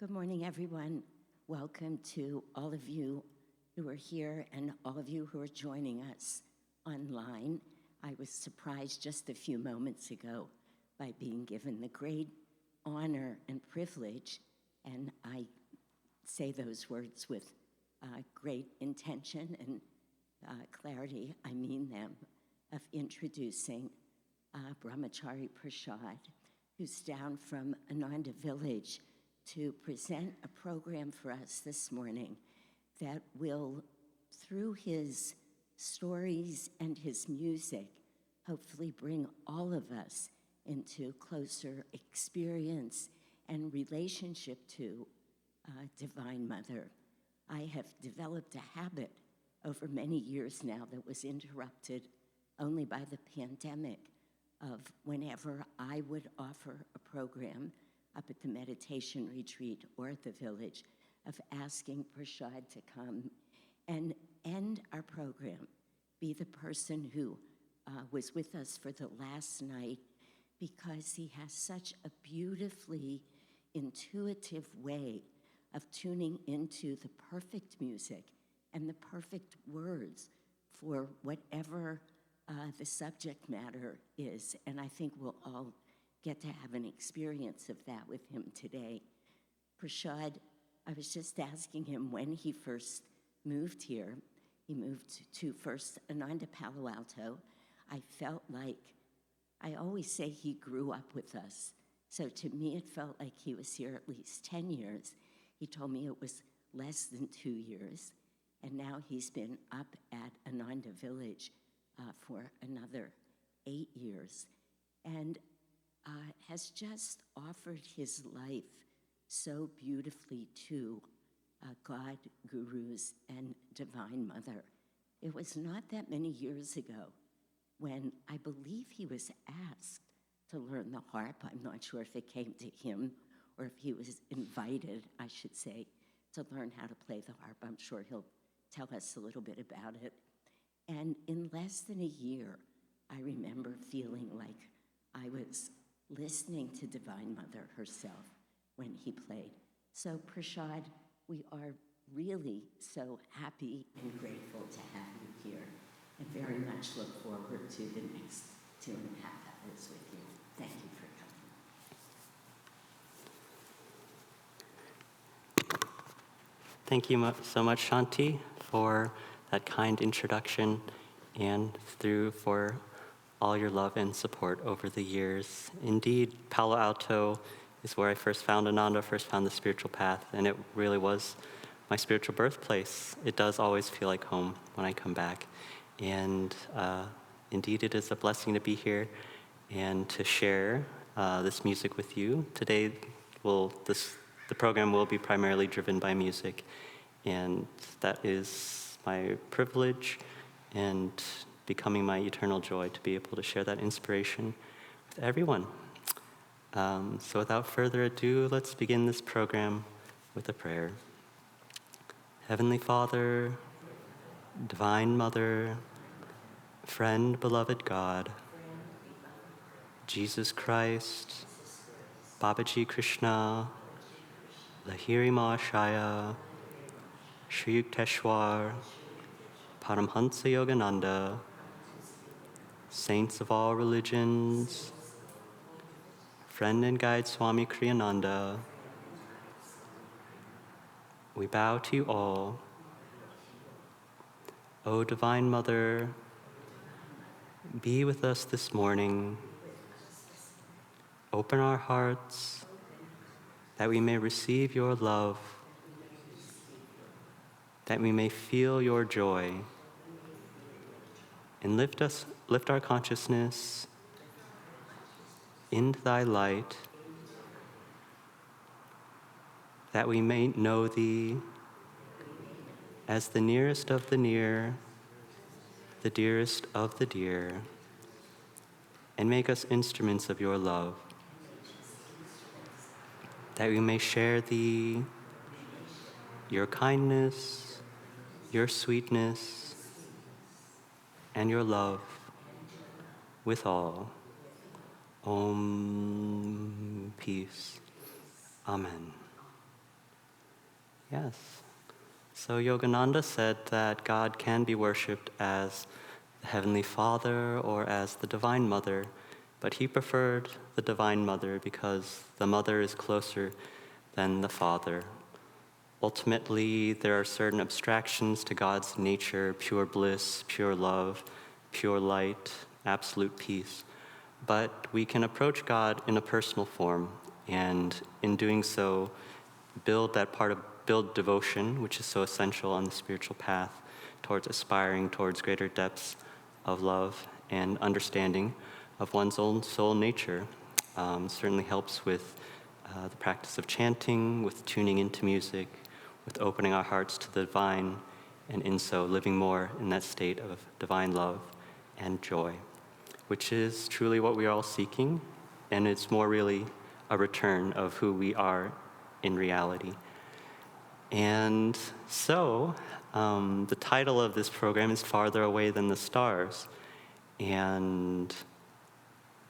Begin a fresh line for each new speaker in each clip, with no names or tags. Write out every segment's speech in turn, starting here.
Good morning, everyone. Welcome to all of you who are here and all of you who are joining us online. I was surprised just a few moments ago by being given the great honor and privilege, and I say those words with great intention and clarity, I mean them, of introducing Brahmachari Prashad, who's down from Ananda Village to present a program for us this morning that will, through his stories and his music, hopefully bring all of us into closer experience and relationship to Divine Mother. I have developed a habit over many years now that was interrupted only by the pandemic of whenever I would offer a program up at the meditation retreat or at the village, of asking Prashad to come and end our program, be the person who was with us for the last night, because he has such a beautifully intuitive way of tuning into the perfect music and the perfect words for whatever the subject matter is. And I think we'll all get to have an experience of that with him today. Prashad, I was just asking him when he first moved here. He moved to first Ananda Palo Alto. I felt like, I always say he grew up with us. So to me, it felt like he was here at least 10 years. He told me it was less than 2 years. And now he's been up at Ananda Village for another 8 years. And has just offered his life so beautifully to God, gurus, and Divine Mother. It was not that many years ago when I believe he was asked to learn the harp. I'm not sure if it came to him or if he was invited, I should say, to learn how to play the harp. I'm sure he'll tell us a little bit about it. And in less than a year, I remember feeling like I was listening to Divine Mother herself when he played. So Prashad, we are really so happy and grateful to have you here, and very much look forward to the next 2.5 hours with you. Thank you for coming.
Thank you so much, Shanti, for that kind introduction and for all your love and support over the years. Indeed, Palo Alto is where I first found Ananda, first found the spiritual path, and it really was my spiritual birthplace. It does always feel like home when I come back. And indeed, it is a blessing to be here and to share this music with you. Today, the program will be primarily driven by music, and that is my privilege and becoming my eternal joy to be able to share that inspiration with everyone. So without further ado, let's begin this program with a prayer. Heavenly Father, Divine Mother, friend, beloved God, Jesus Christ, Babaji Krishna, Lahiri Mahashaya, Sri Yukteswar, Paramhansa Yogananda, saints of all religions, friend and guide Swami Kriyananda, we bow to you all. O Divine Mother, be with us this morning. Open our hearts that we may receive your love, that we may feel your joy, and lift our consciousness into thy light, that we may know thee as the nearest of the near, the dearest of the dear, and make us instruments of your love, that we may share thee, your kindness, your sweetness, and your love with all. Om, peace. Amen. Yes. So Yogananda said that God can be worshipped as the Heavenly Father or as the Divine Mother, but he preferred the Divine Mother because the mother is closer than the father. Ultimately, there are certain abstractions to God's nature: pure bliss, pure love, pure light, absolute peace. But we can approach God in a personal form, and in doing so, build devotion, which is so essential on the spiritual path towards aspiring towards greater depths of love and understanding of one's own soul nature. Certainly helps with the practice of chanting, with tuning into music, with opening our hearts to the divine, and in so living more in that state of divine love and joy, which is truly what we are all seeking, and it's more really a return of who we are in reality. And so, the title of this program is Farther Away Than the Stars, and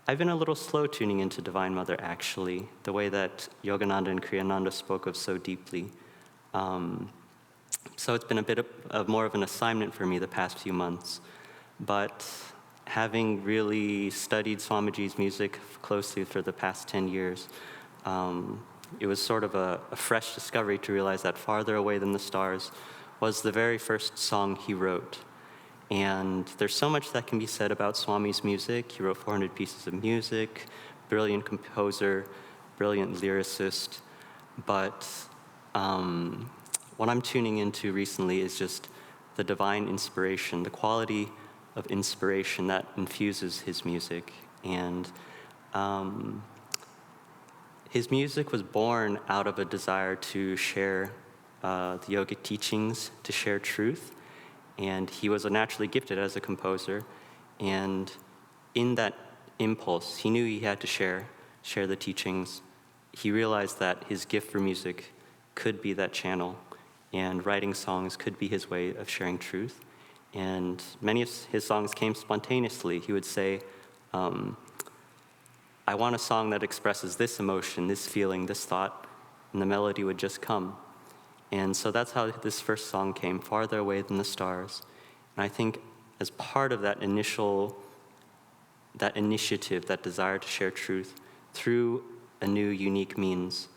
I've been a little slow tuning into Divine Mother, actually, the way that Yogananda and Kriyananda spoke of so deeply. So it's been a bit of more of an assignment for me the past few months. But having really studied Swamiji's music closely for the past 10 years, it was sort of a fresh discovery to realize that Farther Away Than the Stars was the very first song he wrote. And there's so much that can be said about Swami's music. He wrote 400 pieces of music, brilliant composer, brilliant lyricist. But what I'm tuning into recently is just the divine inspiration, the quality of inspiration that infuses his music. And his music was born out of a desire to share the yogic teachings, to share truth. And he was naturally gifted as a composer. And in that impulse, he knew he had to share the teachings. He realized that his gift for music could be that channel, and writing songs could be his way of sharing truth. And many of his songs came spontaneously. He would say, I want a song that expresses this emotion, this feeling, this thought, and the melody would just come. And so that's how this first song came, Farther Away Than the Stars. And I think as part of that initiative, that desire to share truth through a new, unique means,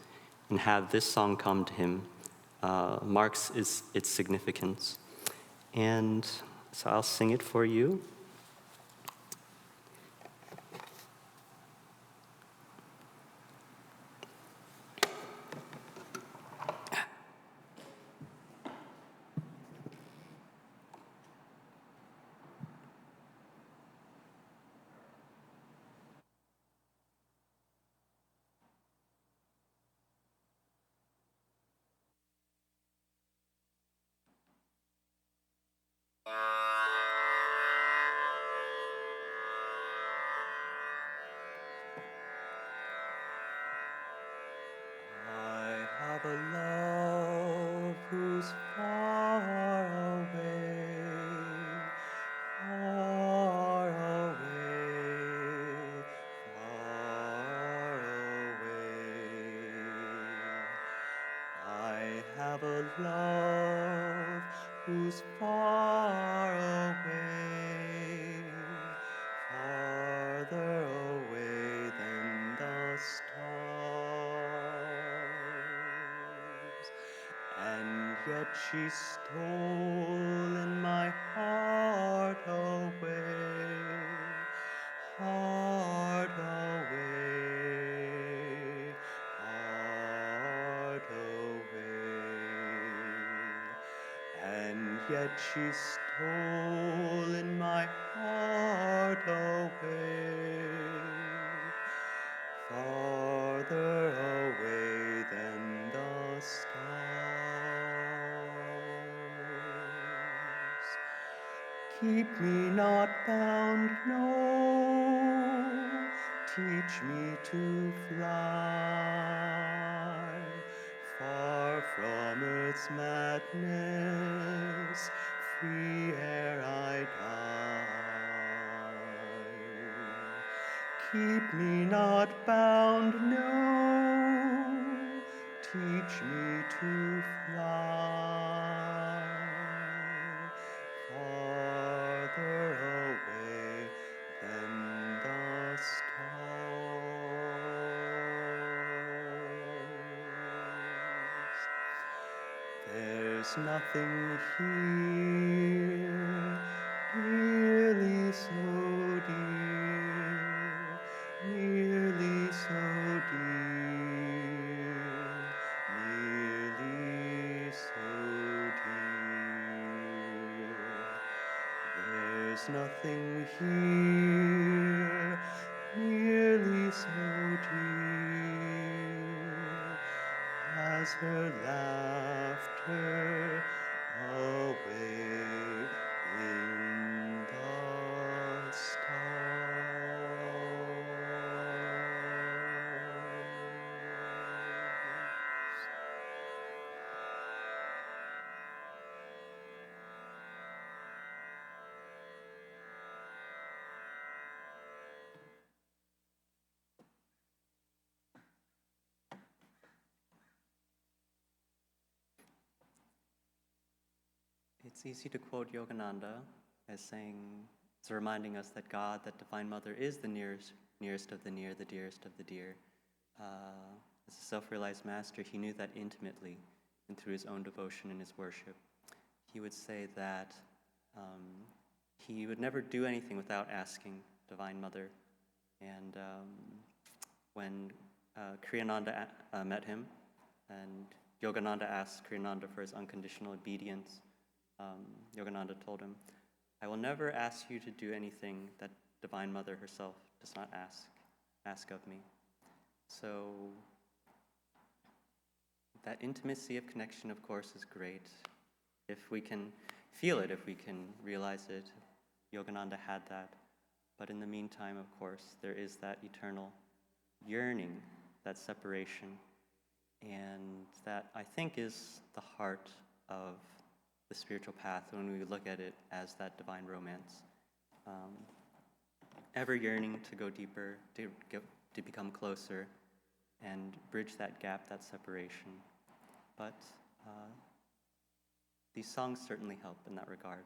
and have this song come to him, marks its significance. And so I'll sing it for you. I have a love who's far away, far away, far away. I have a love who's far away, farther away than the stars. And yet she stole in my heart away, heart away, heart away. And yet she stole in my heart away, farther away than the stars. Keep me not bound, no, teach me to fly far from earth's madness, free ere I die. Keep me not bound, no,
teach me to fly farther away than the stars. There's nothing here nearly so dear, nearly so dear, nearly so dear. There's nothing here nearly so dear as her laughter away in the stars.
It's easy to quote Yogananda as saying, it's reminding us that God, that Divine Mother, is the nearest of the near, the dearest of the dear. As a self-realized master, he knew that intimately and through his own devotion and his worship. He would say that he would never do anything without asking Divine Mother. And when Kriyananda met him, and Yogananda asked Kriyananda for his unconditional obedience, Yogananda told him, I will never ask you to do anything that Divine Mother herself does not ask of me. So that intimacy of connection, of course, is great. If we can feel it, if we can realize it, Yogananda had that. But in the meantime, of course, there is that eternal yearning, that separation, and that I think is the heart of the spiritual path when we look at it as that divine romance. Ever yearning to go deeper, to become closer, and bridge that gap, that separation. But these songs certainly help in that regard.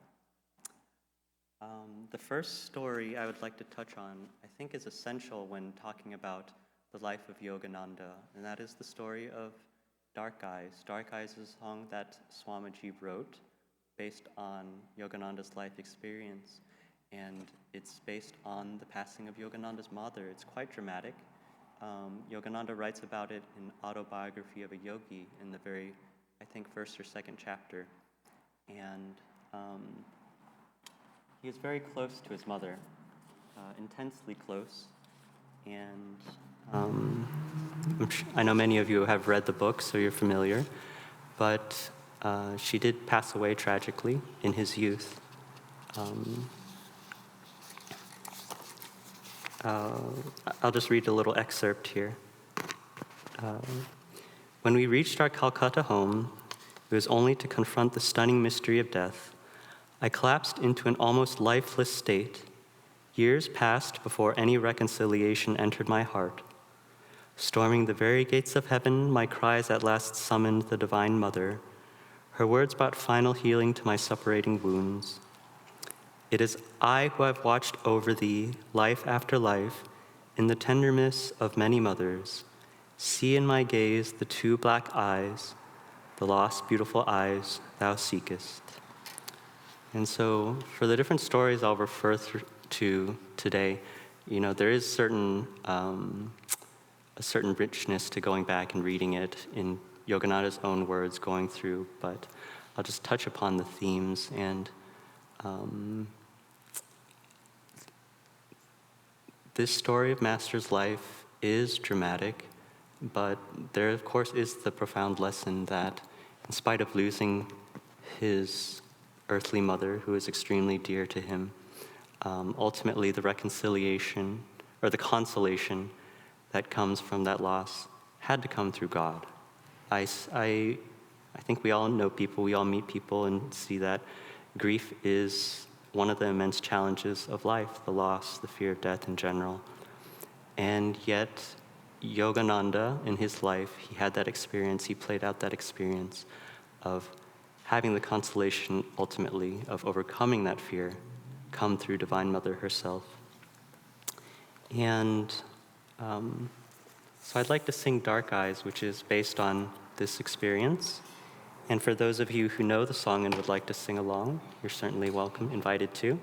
The first story I would like to touch on, I think, is essential when talking about the life of Yogananda, and that is the story of Dark Eyes. Dark Eyes is a song that Swamiji wrote based on Yogananda's life experience, and it's based on the passing of Yogananda's mother. It's quite dramatic. Yogananda writes about it in Autobiography of a Yogi in the very, I think, first or second chapter. And he is very close to his mother, intensely close. And I know many of you have read the book, so you're familiar. But she did pass away tragically in his youth. I'll just read a little excerpt here. When we reached our Calcutta home, it was only to confront the stunning mystery of death. I collapsed into an almost lifeless state. Years passed before any reconciliation entered my heart. Storming the very gates of heaven, my cries at last summoned the Divine Mother. Her words brought final healing to my suppurating wounds. It is I who have watched over thee, life after life, in the tenderness of many mothers. See in my gaze the two black eyes, the lost beautiful eyes thou seekest. And so for the different stories I'll refer to today, there is a certain richness to going back and reading it in Yogananda's own words going through, but I'll just touch upon the themes. And this story of Master's life is dramatic, but there, of course, is the profound lesson that in spite of losing his earthly mother, who is extremely dear to him, ultimately the reconciliation or the consolation that comes from that loss had to come through God. I think we all know people, we all meet people and see that grief is one of the immense challenges of life, the loss, the fear of death in general. And yet, Yogananda, in his life, he had that experience, he played out that experience of having the consolation, ultimately, of overcoming that fear, come through Divine Mother herself. And so I'd like to sing Dark Eyes, which is based on this experience. And for those of you who know the song and would like to sing along, you're certainly welcome, invited to.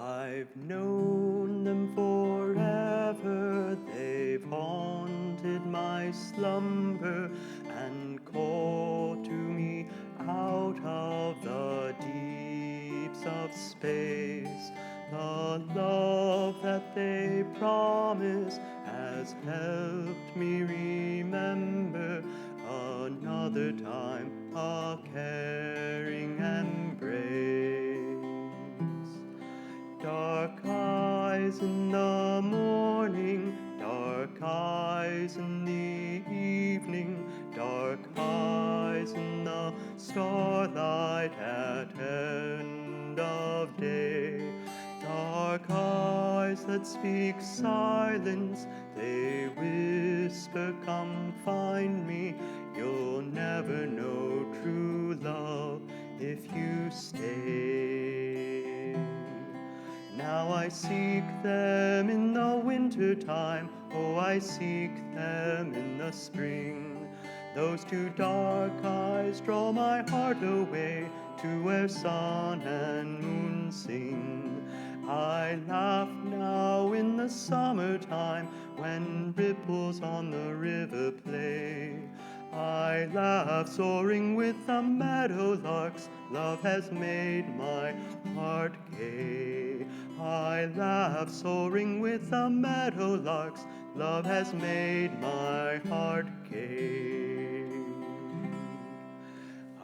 I've known them forever, they've haunted my slumber and called to me out of the deeps of space. The love that they promise has helped me remember another time a caring embrace. Dark eyes in the morning, dark eyes in the evening, dark eyes in the starlight at end of day. Dark eyes that speak silence, they whisper, come find me. You'll never know true love if you stay. Now I seek them in the winter time, oh, I seek them in the spring. Those two dark eyes draw my heart away to where sun and moon sing. I laugh now in the summertime when ripples on the river play. I laugh soaring with the meadowlarks, love has made my heart gay. I laugh soaring with the meadowlarks, love has made my heart gay.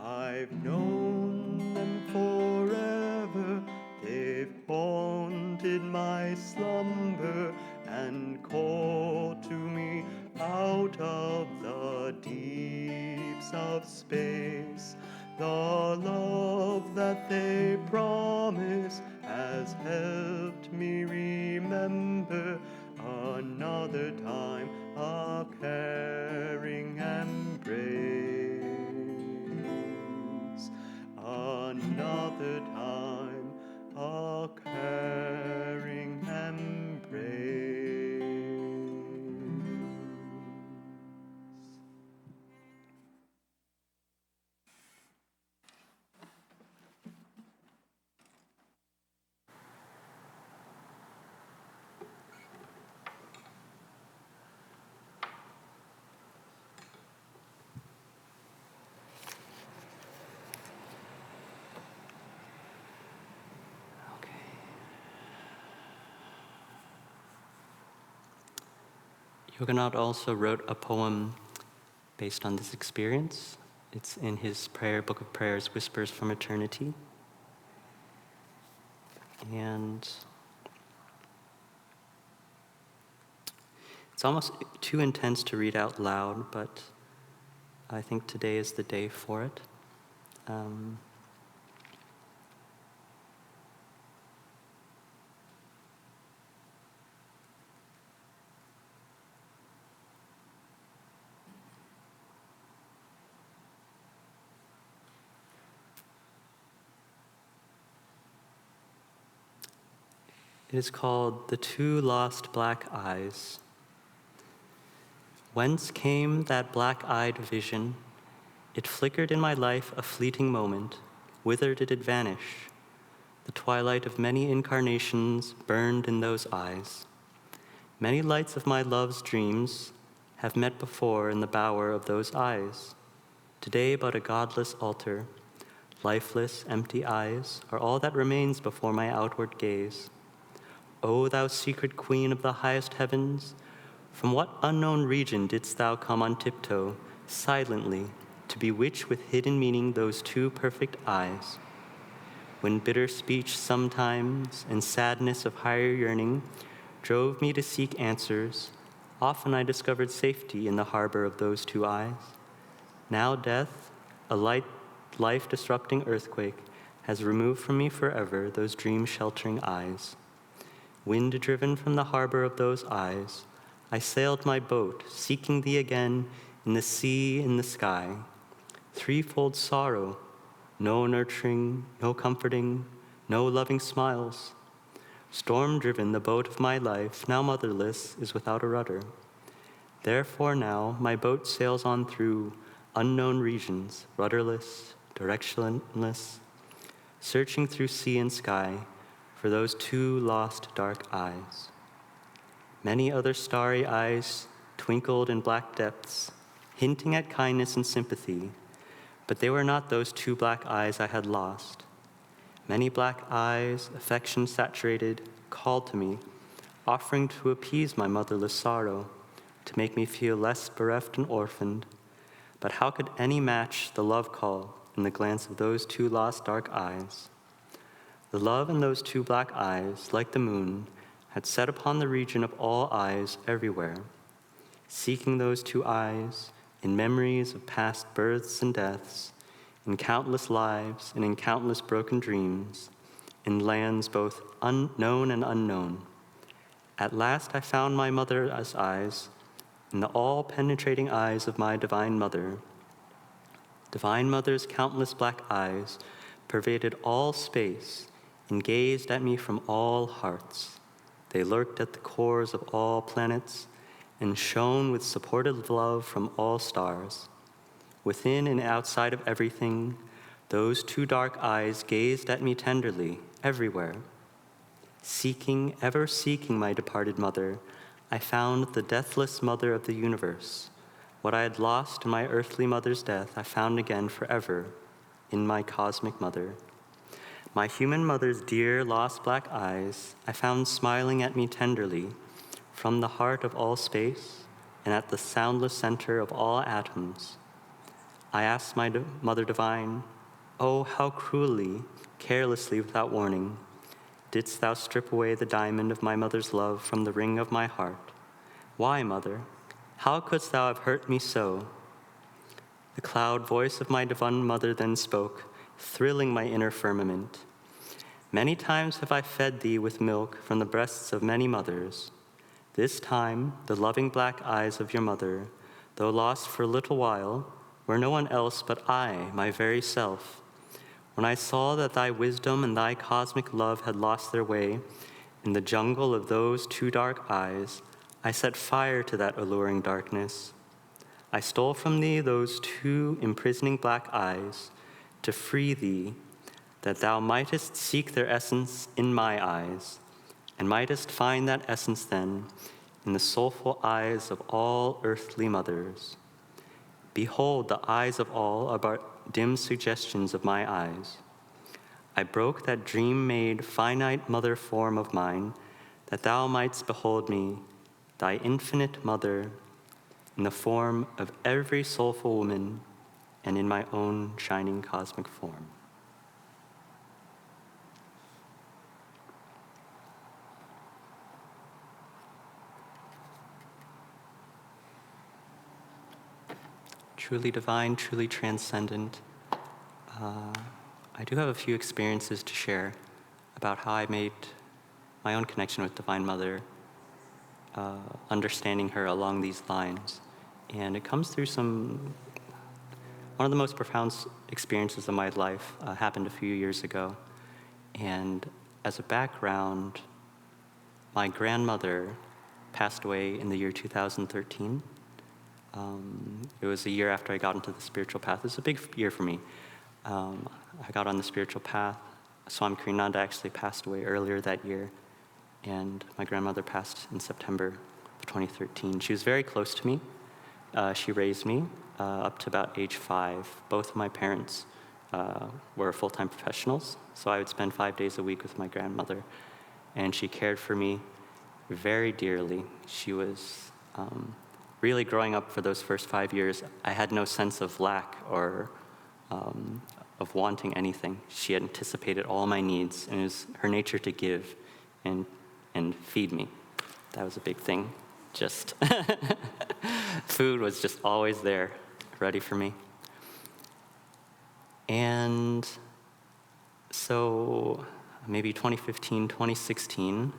I've known them forever, they've haunted my slumber and called to me out of the deeps of space. The love that they promise has helped me remember another time a caring embrace. Another time a caring embrace.
Yogananda also wrote a poem based on this experience. It's in his book of prayers, Whispers from Eternity. And it's almost too intense to read out loud, but I think today is the day for it. It is called The Two Lost Black Eyes. Whence came that black-eyed vision? It flickered in my life a fleeting moment. Whither did it vanish? The twilight of many incarnations burned in those eyes. Many lights of my love's dreams have met before in the bower of those eyes. Today but a godless altar, lifeless, empty eyes are all that remains before my outward gaze. O thou secret queen of the highest heavens, from what unknown region didst thou come on tiptoe, silently, to bewitch with hidden meaning those two perfect eyes. When bitter speech sometimes and sadness of higher yearning drove me to seek answers, often I discovered safety in the harbor of those two eyes. Now death, a life-disrupting earthquake, has removed from me forever those dream-sheltering eyes. Wind-driven from the harbor of those eyes, I sailed my boat, seeking thee again in the sea, in the sky. Threefold sorrow, no nurturing, no comforting, no loving smiles. Storm-driven, the boat of my life, now motherless, is without a rudder. Therefore now my boat sails on through unknown regions, rudderless, directionless, searching through sea and sky for those two lost dark eyes. Many other starry eyes twinkled in black depths, hinting at kindness and sympathy, but they were not those two black eyes I had lost. Many black eyes, affection saturated, called to me, offering to appease my motherless sorrow, to make me feel less bereft and orphaned. But how could any match the love call in the glance of those two lost dark eyes? The love in those two black eyes, like the moon, had set upon the region of all eyes everywhere. Seeking those two eyes in memories of past births and deaths, in countless lives and in countless broken dreams, in lands both unknown and unknown. At last I found my mother's eyes in the all-penetrating eyes of my Divine Mother. Divine Mother's countless black eyes pervaded all space and gazed at me from all hearts. They lurked at the cores of all planets and shone with supportive love from all stars. Within and outside of everything, those two dark eyes gazed at me tenderly, everywhere. Seeking, ever seeking my departed mother, I found the deathless mother of the universe. What I had lost in my earthly mother's death, I found again forever in my cosmic mother. My human mother's dear, lost black eyes, I found smiling at me tenderly from the heart of all space and at the soundless center of all atoms. I asked my Mother Divine, oh, how cruelly, carelessly, without warning, didst thou strip away the diamond of my mother's love from the ring of my heart? Why, Mother? How couldst thou have hurt me so? The cloud voice of my divine mother then spoke, thrilling my inner firmament. Many times have I fed thee with milk from the breasts of many mothers. This time, the loving black eyes of your mother, though lost for a little while, were no one else but I, my very self. When I saw that thy wisdom and thy cosmic love had lost their way in the jungle of those two dark eyes, I set fire to that alluring darkness. I stole from thee those two imprisoning black eyes to free thee, that thou mightest seek their essence in my eyes, and mightest find that essence then in the soulful eyes of all earthly mothers. Behold, the eyes of all are but dim suggestions of my eyes. I broke that dream-made, finite mother form of mine, that thou mightst behold me, thy infinite mother, in the form of every soulful woman, and in my own shining cosmic form. Truly divine, truly transcendent. I do have a few experiences to share about how I made my own connection with Divine Mother, understanding her along these lines. And it comes through one of the most profound experiences of my life happened a few years ago. And as a background, my grandmother passed away in the year 2013. It was a year after I got into the spiritual path. It was a big year for me. I got on the spiritual path. Swami Karinas actually passed away earlier that year, and my grandmother passed in September of 2013. She was very close to me. She raised me up to about age 5. Both of my parents were full-time professionals, so I would spend 5 days a week with my grandmother, and she cared for me very dearly. She was really growing up for those first 5 years, I had no sense of lack or of wanting anything. She anticipated all my needs, and it was her nature to give and feed me. That was a big thing. Just food was just always there, ready for me. And so maybe 2015, 2016,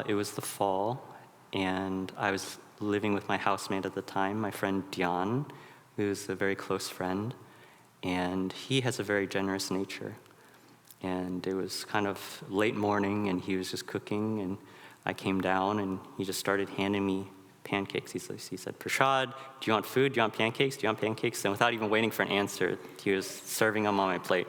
it was the fall, and I was living with my housemate at the time, my friend Dion, who's a very close friend, and he has a very generous nature. And it was kind of late morning, and he was just cooking, and I came down, and he just started handing me pancakes. He said, "Prashad, do you want food? Do you want pancakes? Do you want pancakes?" And without even waiting for an answer, he was serving them on my plate.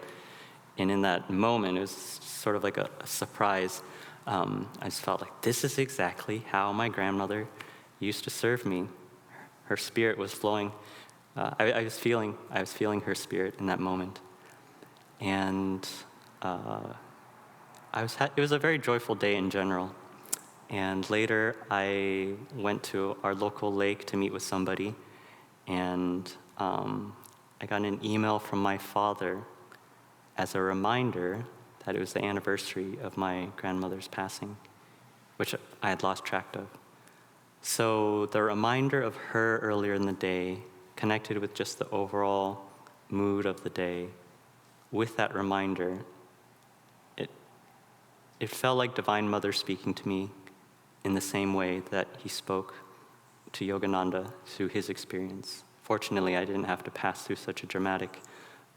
And in that moment, it was sort of like a surprise. I just felt like this is exactly how my grandmother used to serve me. Her spirit was flowing. I was feeling her spirit in that moment. And it was a very joyful day in general. And later, I went to our local lake to meet with somebody, and I got an email from my father as a reminder that it was the anniversary of my grandmother's passing, which I had lost track of. So the reminder of her earlier in the day connected with just the overall mood of the day. With that reminder, it felt like Divine Mother speaking to me in the same way that he spoke to Yogananda through his experience. Fortunately, I didn't have to pass through such a dramatic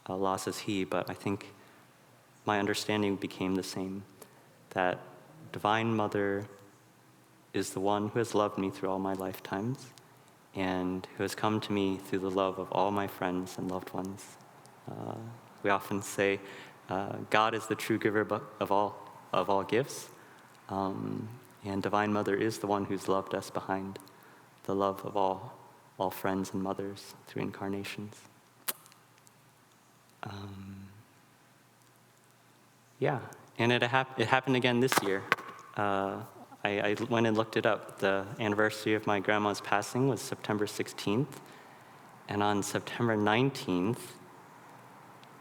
loss as he, but I think my understanding became the same, that Divine Mother is the one who has loved me through all my lifetimes and who has come to me through the love of all my friends and loved ones. We often say God is the true giver of all gifts, and Divine Mother is the one who's loved us behind the love of all friends and mothers through incarnations. Yeah, and it happened again this year. I went and looked it up. The anniversary of my grandma's passing was September 16th, and on September 19th,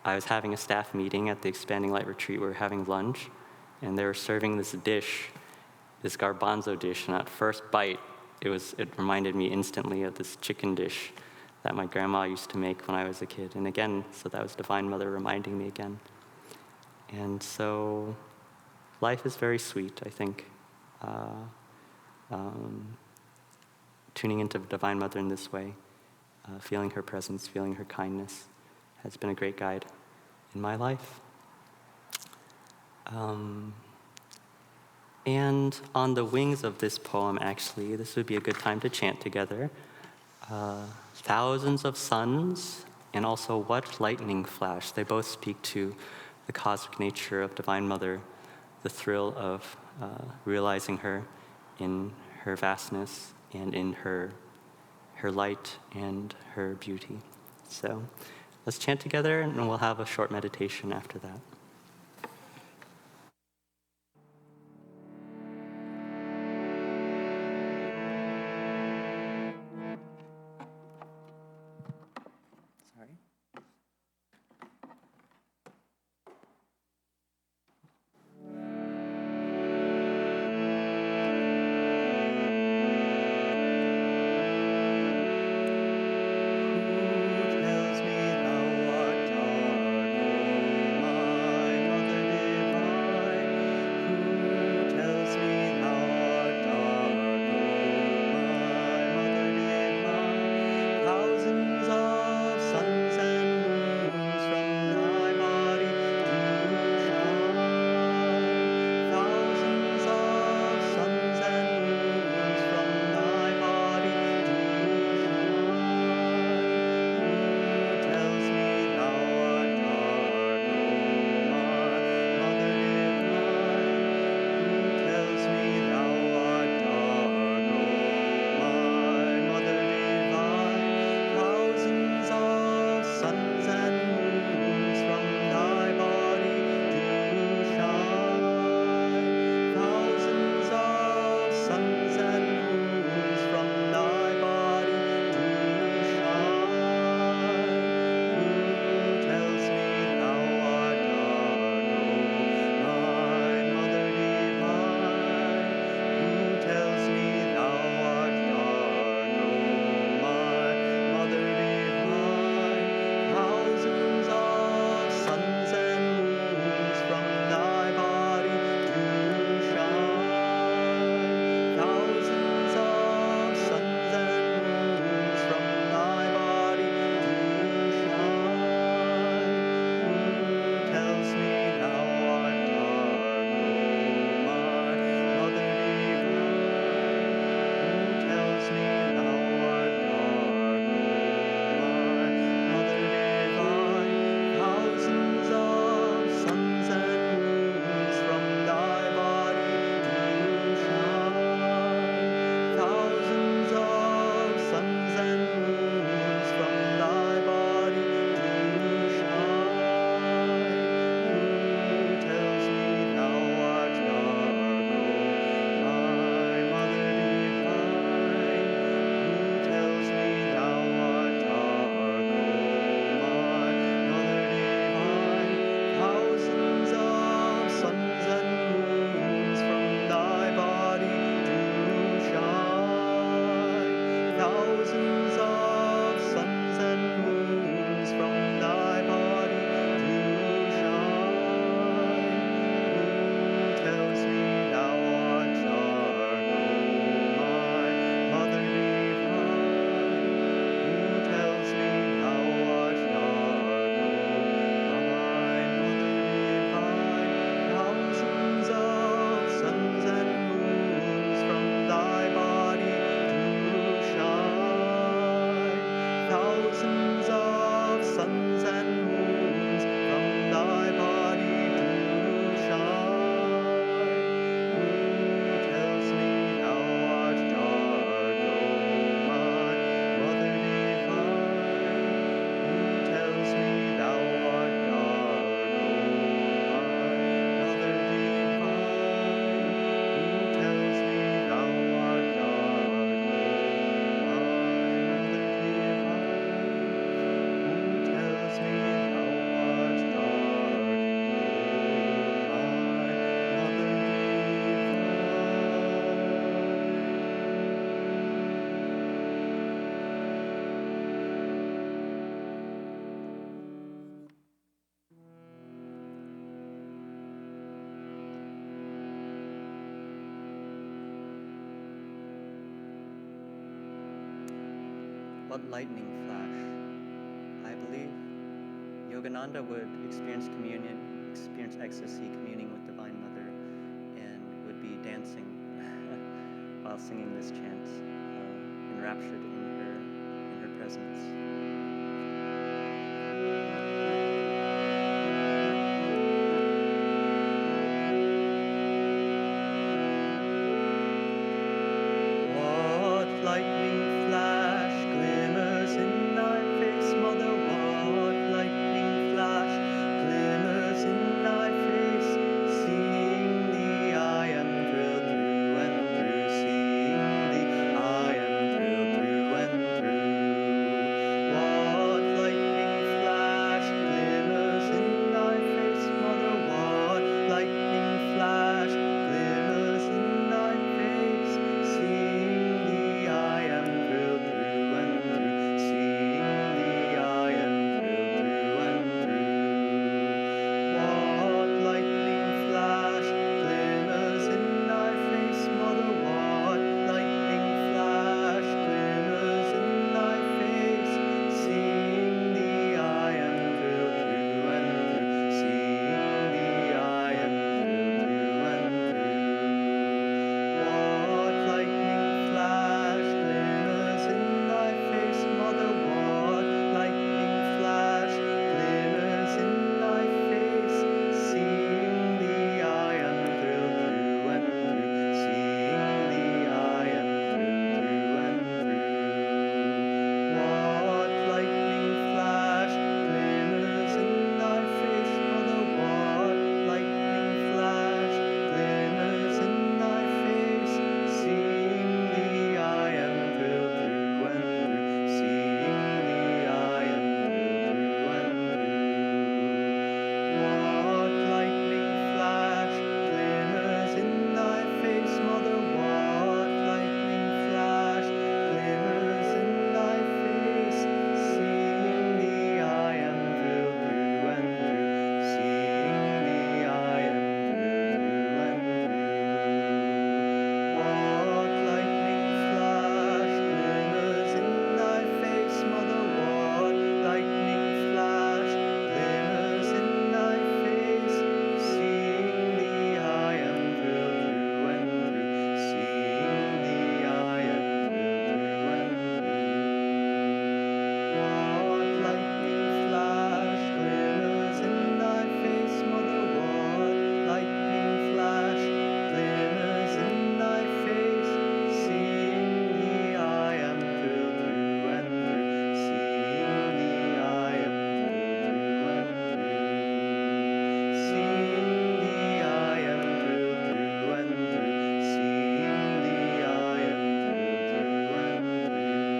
I was having a staff meeting at the Expanding Light Retreat. We were having lunch, and they were serving this dish, this garbanzo dish, and at first bite, it reminded me instantly of this chicken dish that my grandma used to make when I was a kid. And again, so that was Divine Mother reminding me again. And so life is very sweet, I think. Tuning into Divine Mother in this way, feeling her presence, feeling her kindness, has been a great guide in my life. And on the wings of this poem, actually, this would be a good time to chant together. Thousands of suns, and also what lightning flash. They both speak to the cosmic nature of Divine Mother, the thrill of realizing her in her vastness and in her light and her beauty. So let's chant together, and we'll have a short meditation after that.
Who tells me thou art dark, O
What lightning flash? I believe Yogananda would experience communion, experience ecstasy, communing with Divine Mother, and would be dancing while singing this chant, enraptured in her presence. What lightning flash glimmers in thy face, Mother? What lightning flash glimmers in thy face? Seeing thee, I am thrilled through and through. Seeing thee, I am thrilled through and through. What lightning flash glimmers in thy face, Mother? What lightning flash glimmers in thy face? Seeing thee, I am thrilled through and through. Seeing thee, I am thrilled through and through. What lightning flash glimmers in thy face, Mother? What lightning flash glimmers in thy face? Seeing thee, I am thrilled through and through. Seeing thee, I am thrilled through and through. What lightning flash glimmers in thy face, Mother? What lightning flash glimmers in thy face? Seeing thee, I am thrilled through and through. Seeing thee, I am thrilled through and through. What lightning flash glimmers in thy face, Mother? What lightning flash glimmers in thy face? Seeing thee, I am thrilled through and through. Seeing thee, I am thrilled through and through. What lightning flash glimmers in thy face, Mother? What lightning flash glimmers in thy face? Seeing thee, I am thrilled through and through. Seeing thee, I am thrilled through and through. What lightning flash glimmers in thy face, Mother? What lightning flash glimmers in thy face? Seeing thee, I am thrilled through and through. Seeing thee, I am thrilled through and through. What lightning flash glimmers in thy face, Mother? What lightning flash glimmers in thy face? Seeing thee, I am thrilled through and through. Seeing thee, I am thrilled through and through. Seeing thee, I am thrilled through and through. Seeing thee, I am thrilled through and through.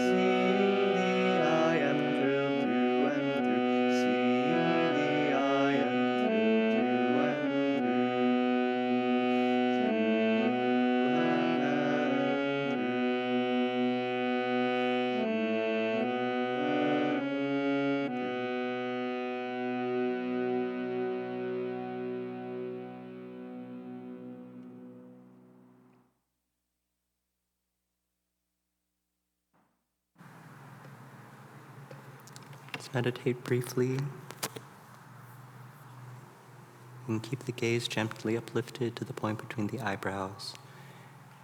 Seeing thee, I am thrilled through and through. Seeing thee, I am thrilled through Let's meditate briefly and keep the gaze gently uplifted to the point between the eyebrows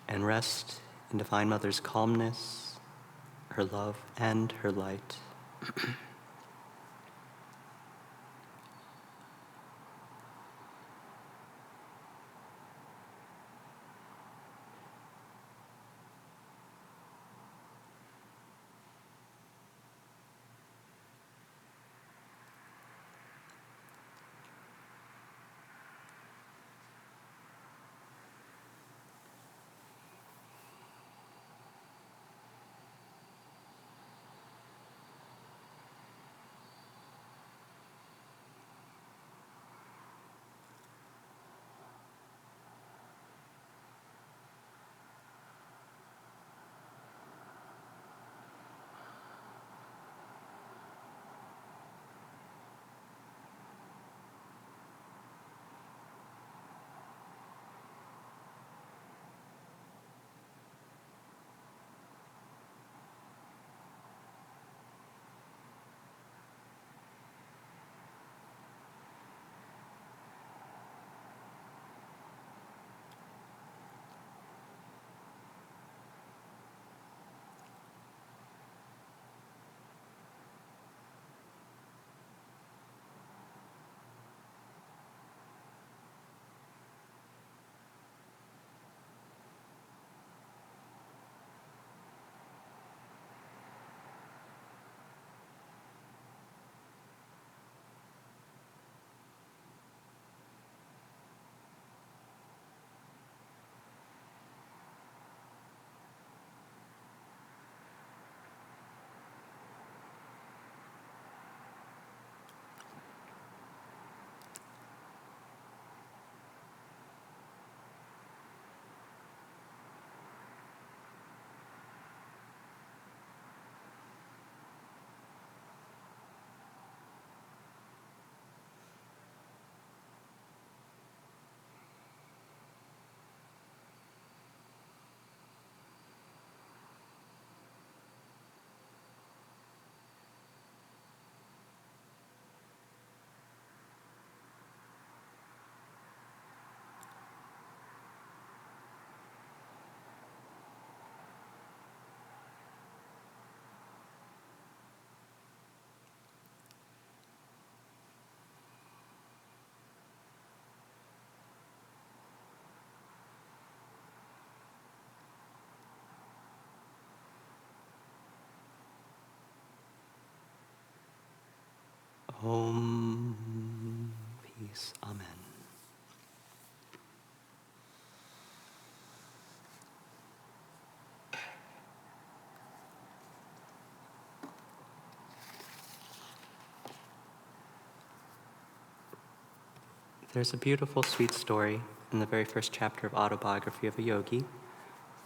and rest in Divine Mother's calmness, her love, and her light. Om. Peace. Amen. There's a beautiful, sweet story in the very first chapter of Autobiography of a Yogi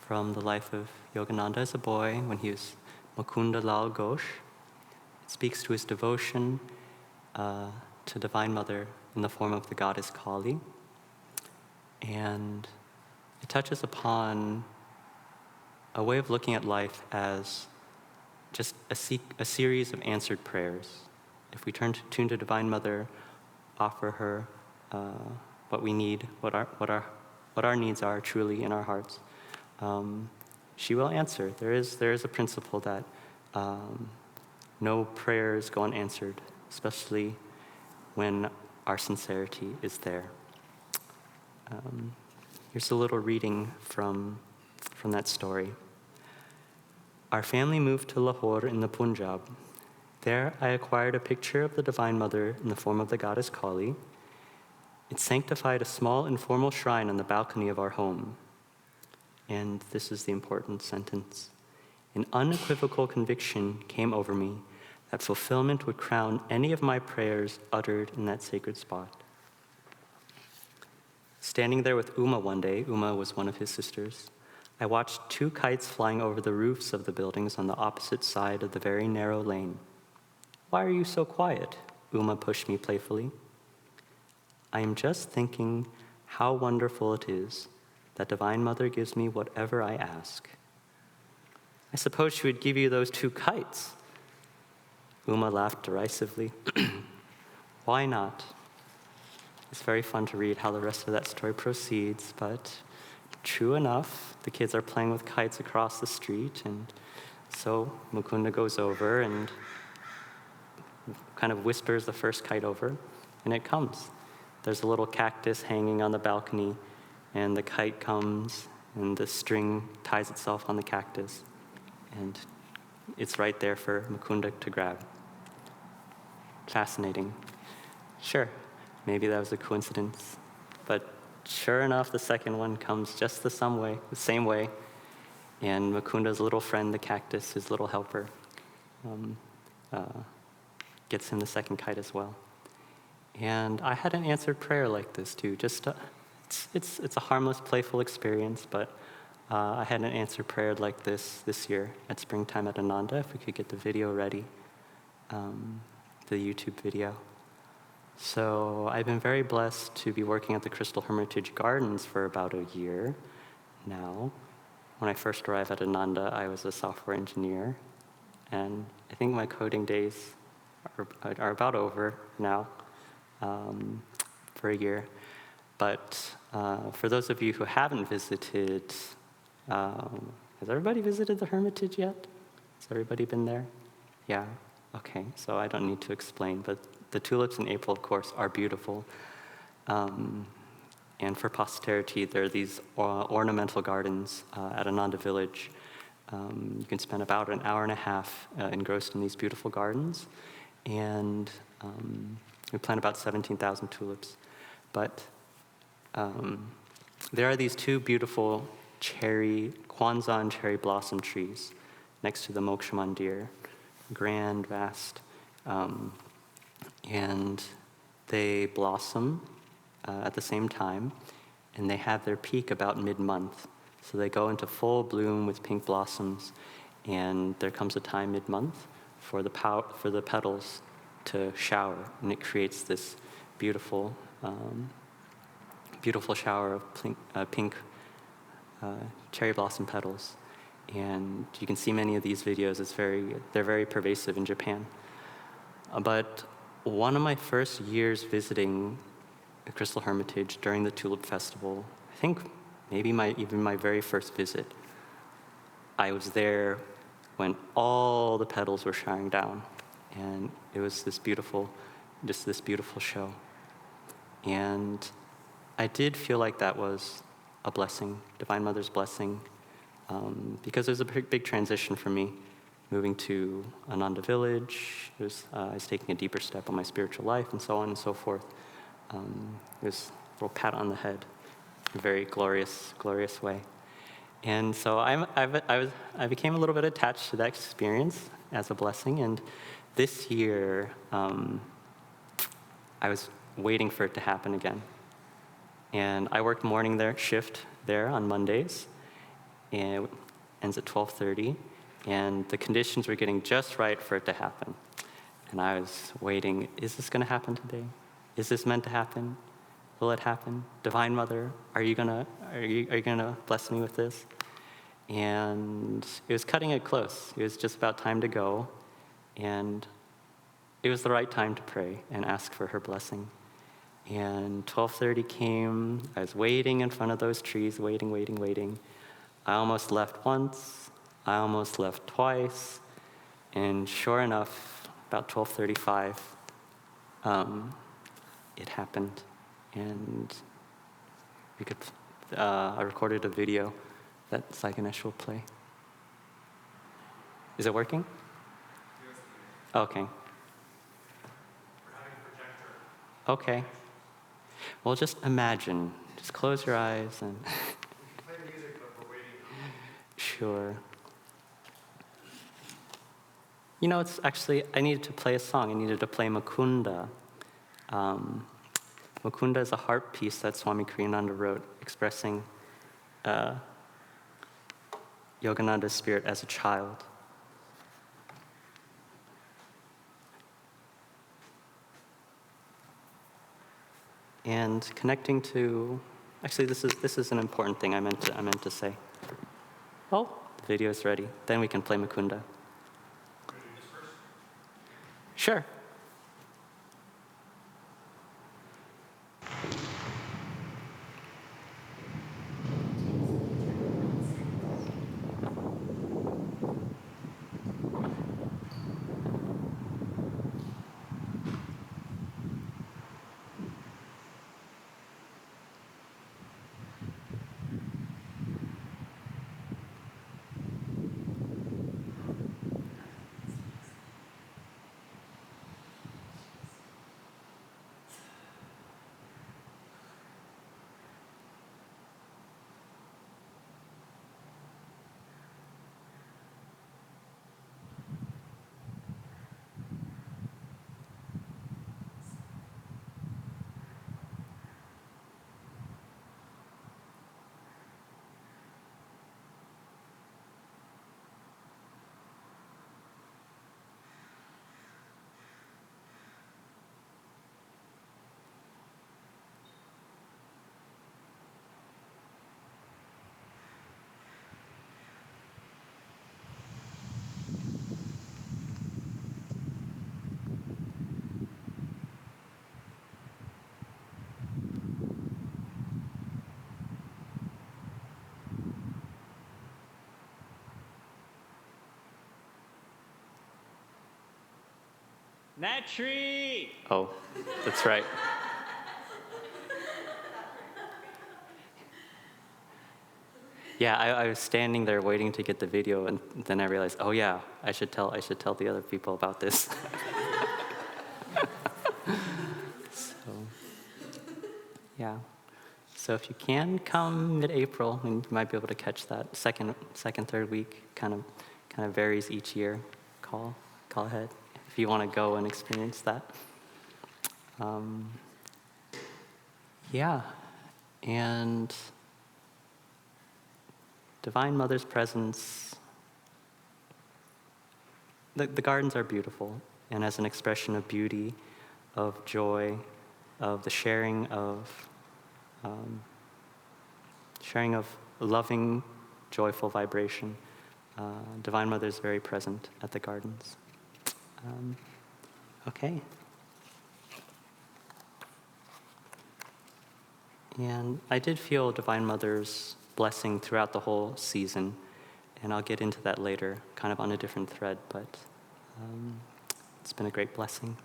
from the life of Yogananda as a boy when he was Mukunda Lal Ghosh. It speaks to his devotion to Divine Mother in the form of the goddess Kali. And it touches upon a way of looking at life as just a series of answered prayers. If we tune to Divine Mother, offer her what we need, what our needs are truly in our hearts, she will answer. There is a principle that no prayers go unanswered, especially when our sincerity is there. Here's a little reading from that story. Our family moved to Lahore in the Punjab. There I acquired a picture of the Divine Mother in the form of the goddess Kali. It sanctified a small informal shrine on the balcony of our home. And this is the important sentence. An unequivocal conviction came over me that fulfillment would crown any of my prayers uttered in that sacred spot. Standing there with Uma one day, Uma was one of his sisters, I watched 2 kites flying over the roofs of the buildings on the opposite side of the very narrow lane. Why are you so quiet? Uma pushed me playfully. I am just thinking how wonderful it is that Divine Mother gives me whatever I ask. I suppose she would give you those 2 kites. Uma laughed derisively. Why not? It's very fun to read how the rest of that story proceeds, but true enough, the kids are playing with kites across the street, and so Mukunda goes over and kind of whispers the first kite over, and it comes. There's a little cactus hanging on the balcony, and the kite comes, and the string ties itself on the cactus, and it's right there for Mukunda to grab. Fascinating. Sure, maybe that was a coincidence, but sure enough, the second one comes just the same way, and Mukunda's little friend, the cactus, his little helper, gets him the second kite as well. And I had an answered prayer like this too. It's a harmless, playful experience, but I had an answered prayer like this year at springtime at Ananda. If we could get the video ready, the YouTube video. So I've been very blessed to be working at the Crystal Hermitage Gardens for about a year now. When I first arrived at Ananda, I was a software engineer, and I think my coding days are about over now for a year. But for those of you who haven't visited, has everybody visited the Hermitage yet? Has everybody been there? Yeah? Okay, so I don't need to explain, but the tulips in April, of course, are beautiful. And for posterity, there are these ornamental gardens at Ananda Village. You can spend about an hour and a half engrossed in these beautiful gardens. And we plant about 17,000 tulips. But there are these 2 beautiful Kwanzan cherry blossom trees next to the Moksha Mandir, grand, vast. And they blossom at the same time, and they have their peak about mid-month. So they go into full bloom with pink blossoms, and there comes a time mid-month for the petals to shower, and it creates this beautiful, beautiful shower of pink cherry blossom petals. And you can see many of these videos. They're very pervasive in Japan. But one of my first years visiting the Crystal Hermitage during the Tulip Festival, I think maybe even my very first visit, I was there when all the petals were showering down, and it was this beautiful show. And I did feel like that was a blessing, Divine Mother's blessing, because it was a big transition for me. moving to Ananda Village. I was taking a deeper step on my spiritual life, and so on and so forth. It was a little pat on the head, in a very glorious, glorious way. And so I became a little bit attached to that experience as a blessing. And this year, I was waiting for it to happen again. And I worked morning shift there on Mondays, and it ends at 12:30. And the conditions were getting just right for it to happen. And I was waiting, is this going to happen today? Is this meant to happen? Will it happen? Divine Mother, are you gonna bless me with this? And it was cutting it close. It was just about time to go. And it was the right time to pray and ask for her blessing. And 12:30 came. I was waiting in front of those trees, waiting. I almost left once. I almost left twice. And sure enough, about 12:35, it happened. And I recorded a video that Sai Ganesh will play. Is it working? Okay. Okay. Well, just imagine. Just close your eyes and.
Play the music, but we're waiting.
Sure. You know, it's actually, I needed to play a song. I needed to play Mukunda. Mukunda is a harp piece that Swami Kriyananda wrote, expressing Yogananda's spirit as a child. And connecting to, actually, this is an important thing I meant to say. Oh, the video is ready. Then we can play Mukunda. Sure.
That tree!
Oh, that's right. Yeah, I was standing there waiting to get the video, and then I realized, oh yeah, I should tell the other people about this. So, yeah. So if you can come mid-April, and you might be able to catch that second, third week. Kind of varies each year. Call ahead if you want to go and experience that. Yeah, and Divine Mother's presence. The gardens are beautiful, and as an expression of beauty, of joy, of the sharing of loving, joyful vibration, Divine Mother is very present at the gardens. Okay. And I did feel Divine Mother's blessing throughout the whole season, and I'll get into that later, kind of on a different thread, but it's been a great blessing.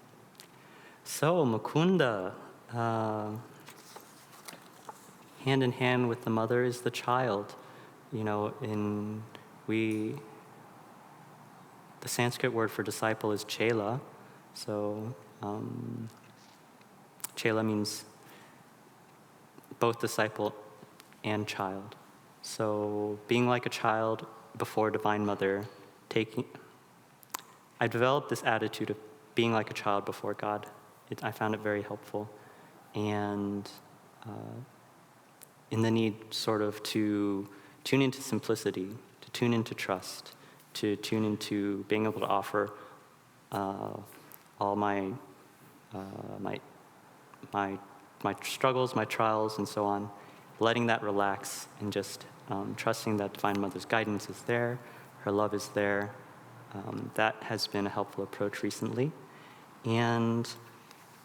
So, Mukunda, hand in hand with the mother is the child. You know, the the Sanskrit word for disciple is chela. So chela means both disciple and child. So being like a child before Divine Mother, I developed this attitude of being like a child before God. I found it very helpful. And in the need sort of to tune into simplicity, to tune into trust, to tune into being able to offer all my struggles, my trials, and so on, letting that relax and just trusting that Divine Mother's guidance is there, her love is there. That has been a helpful approach recently. And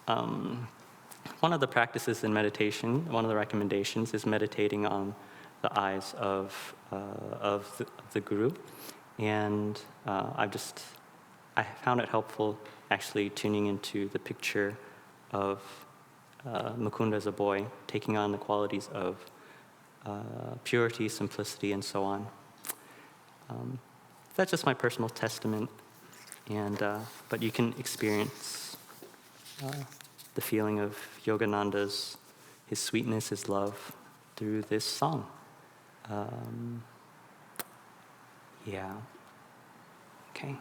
one of the practices in meditation, one of the recommendations is meditating on the eyes of the Guru. And I found it helpful actually tuning into the picture of Mukunda as a boy, taking on the qualities of purity, simplicity, and so on. That's just my personal testament, but you can experience the feeling of Yogananda's, his sweetness, his love, through this song. Yeah. Okay.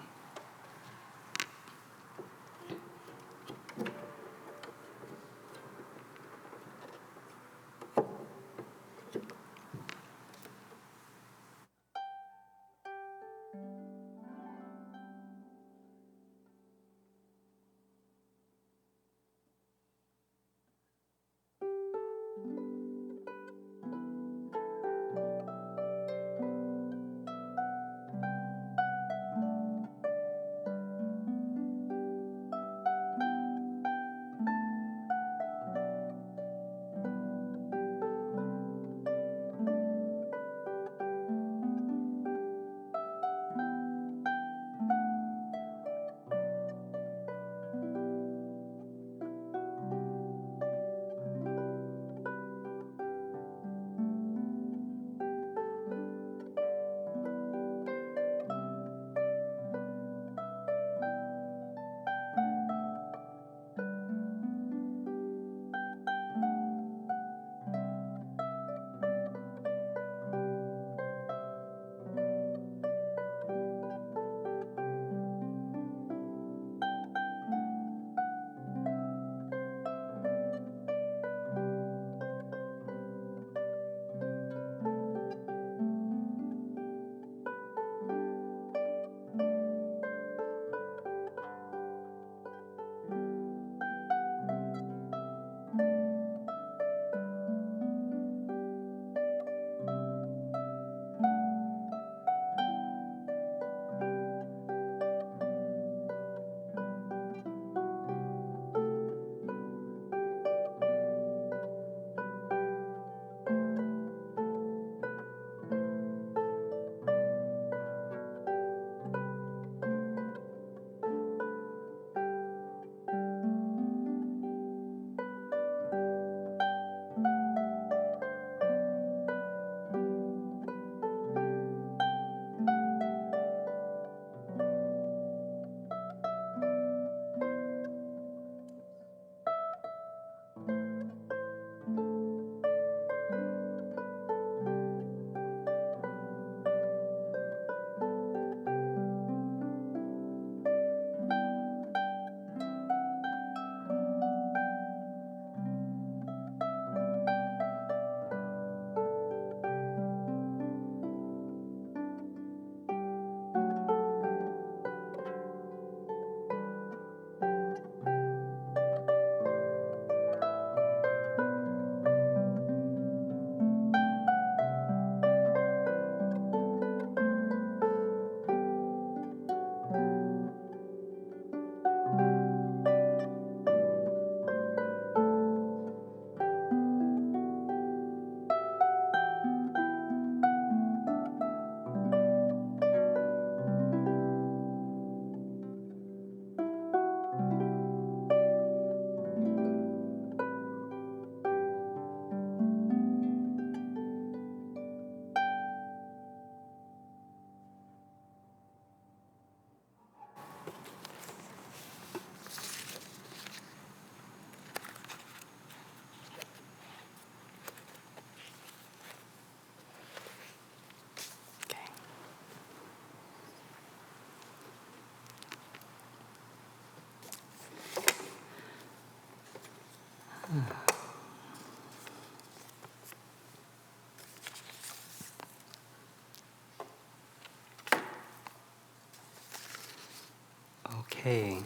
Okay.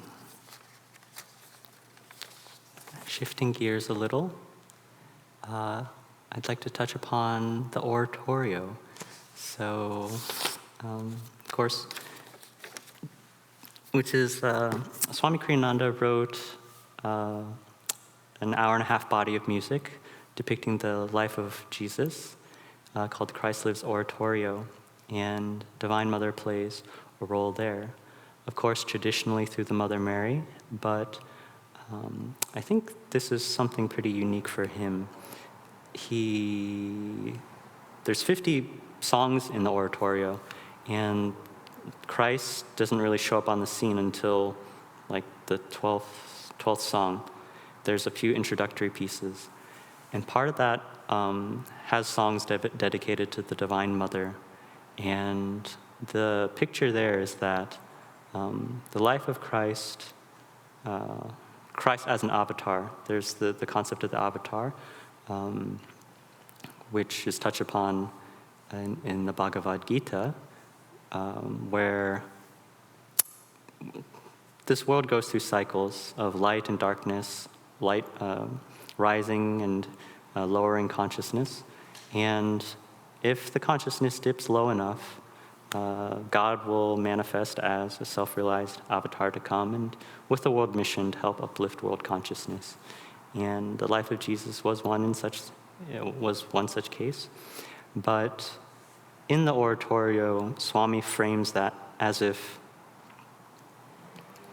Shifting gears a little, I'd like to touch upon the Oratorio. So, of course, which is Swami Kriyananda wrote an hour and a half body of music depicting the life of Jesus called Christ Lives Oratorio, and Divine Mother plays a role there. Of course, traditionally through the Mother Mary, but I think this is something pretty unique for him. There's 50 songs in the Oratorio, and Christ doesn't really show up on the scene until like the 12th song. There's a few introductory pieces. And part of that has songs dedicated to the Divine Mother. And the picture there is that the life of Christ, Christ as an avatar, there's the concept of the avatar, which is touched upon in the Bhagavad Gita, where this world goes through cycles of light and darkness, light rising and lowering consciousness. And if the consciousness dips low enough, God will manifest as a self-realized avatar to come and with a world mission to help uplift world consciousness. And the life of Jesus was one such case. But in the Oratorio, Swami frames that as if,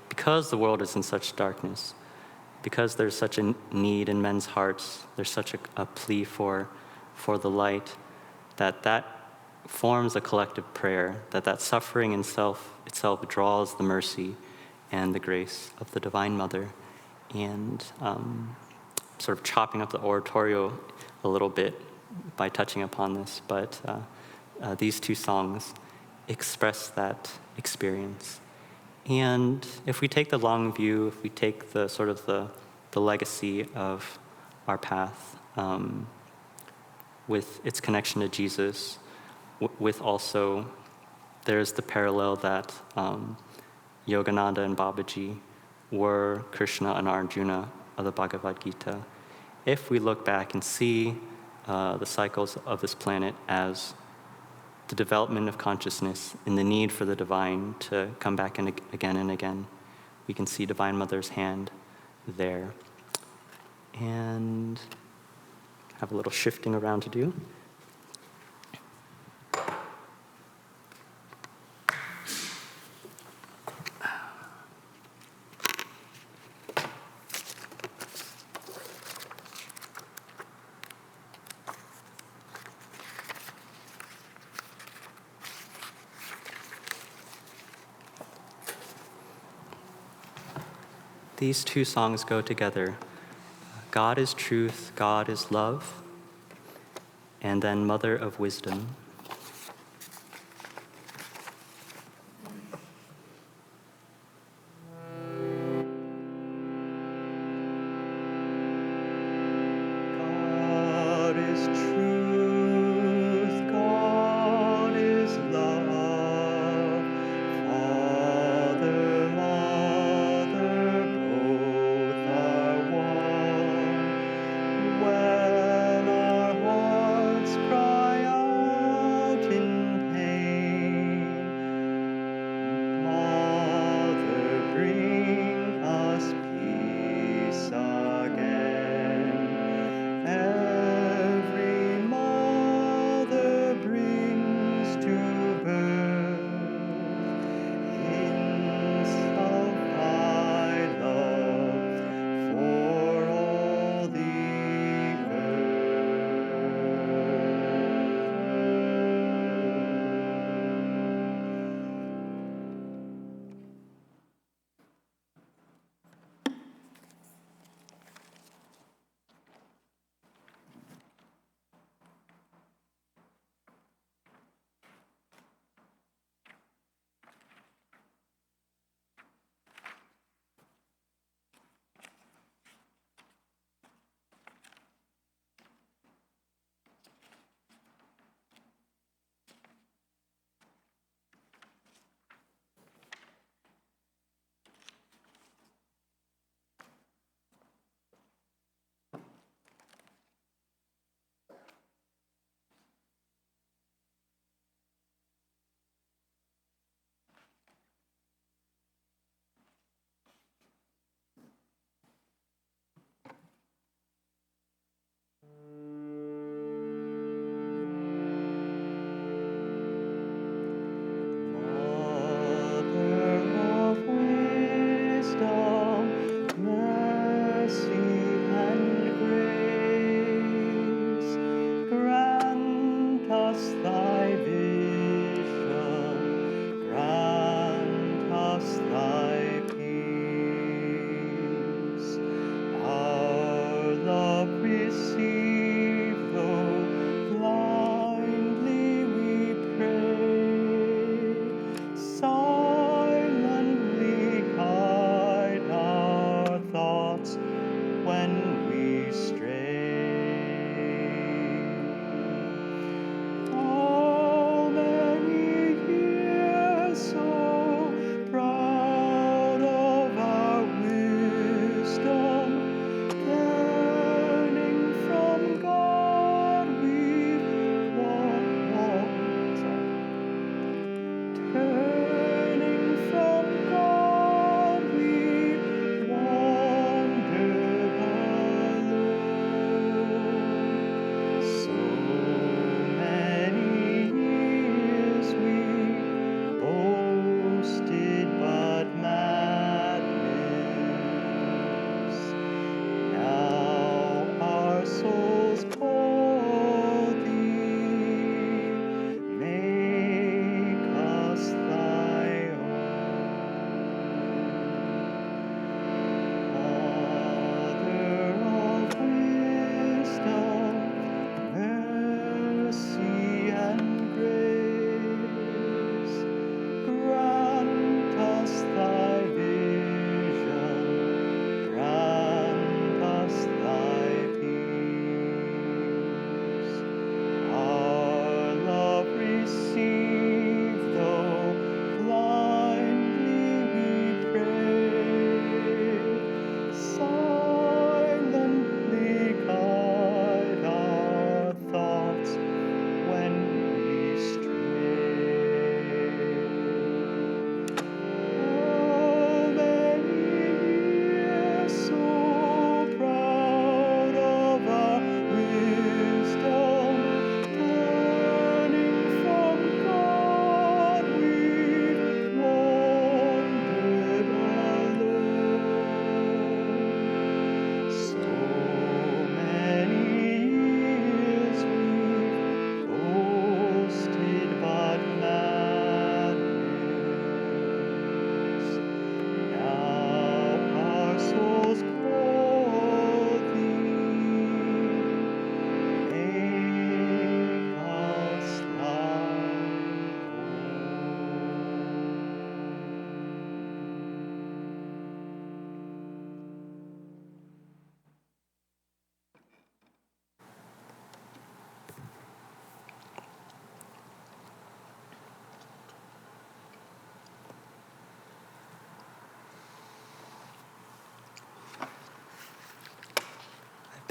because the world is in such darkness, because there's such a need in men's hearts, there's such a plea for the light, that forms a collective prayer, that suffering in itself draws the mercy and the grace of the Divine Mother. And sort of chopping up the Oratorio a little bit by touching upon this, but these two songs express that experience. And if we take the long view, if we take the sort of the legacy of our path with its connection to Jesus, with also, there's the parallel that Yogananda and Babaji were Krishna and Arjuna of the Bhagavad Gita. If we look back and see the cycles of this planet as the development of consciousness and the need for the divine to come back and again and again, we can see Divine Mother's hand there. And have a little shifting around to do. These two songs go together. God is truth, God is love, and then Mother of Wisdom.
God is truth, God is love, Father, Mother, both are one. When our hearts cry out in pain, Mother, bring us peace again. Every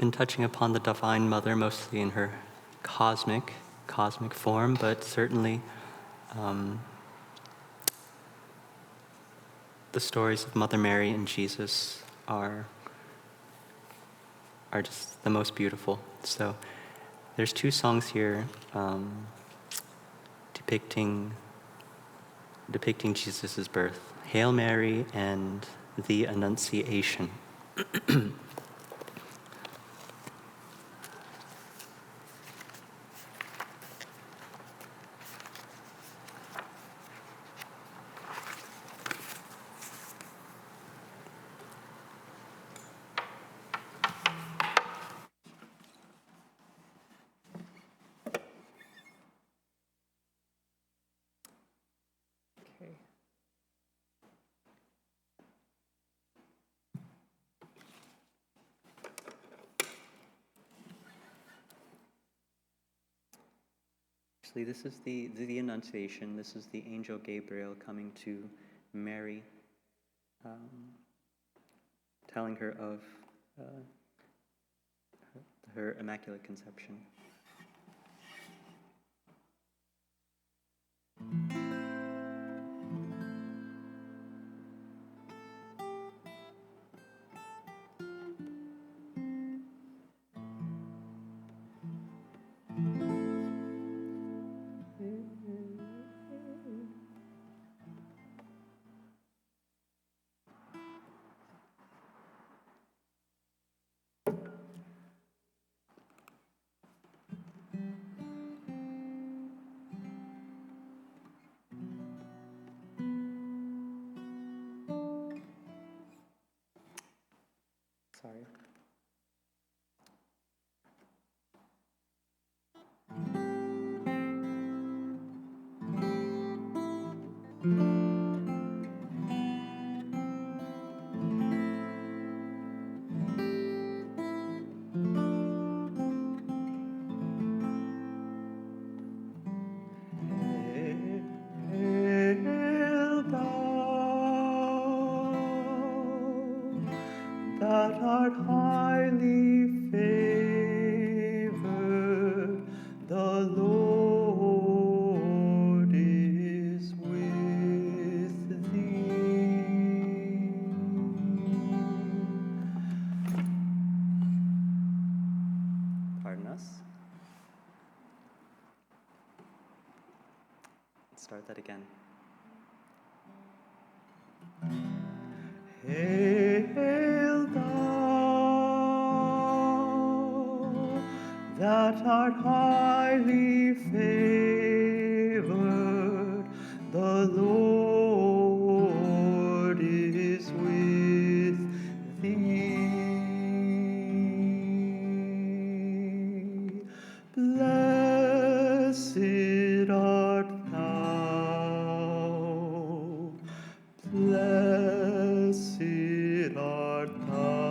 been touching upon the Divine Mother mostly in her cosmic form, but certainly the stories of Mother Mary and Jesus are just the most beautiful. So there's two songs here depicting Jesus' birth, Hail Mary and the Annunciation.
Okay.
Actually, this is the Annunciation. This is the angel Gabriel coming to Mary, telling her of her Immaculate Conception. Sorry.
Hail thou that art highly favored, the Lord is with thee.
Pardon us. Let's start that again.
Hail thou that art highly favored, the Lord is with thee. Blessed art thou, blessed art thou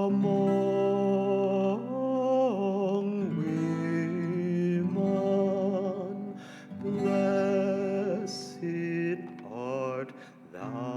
among women, blessed art thou.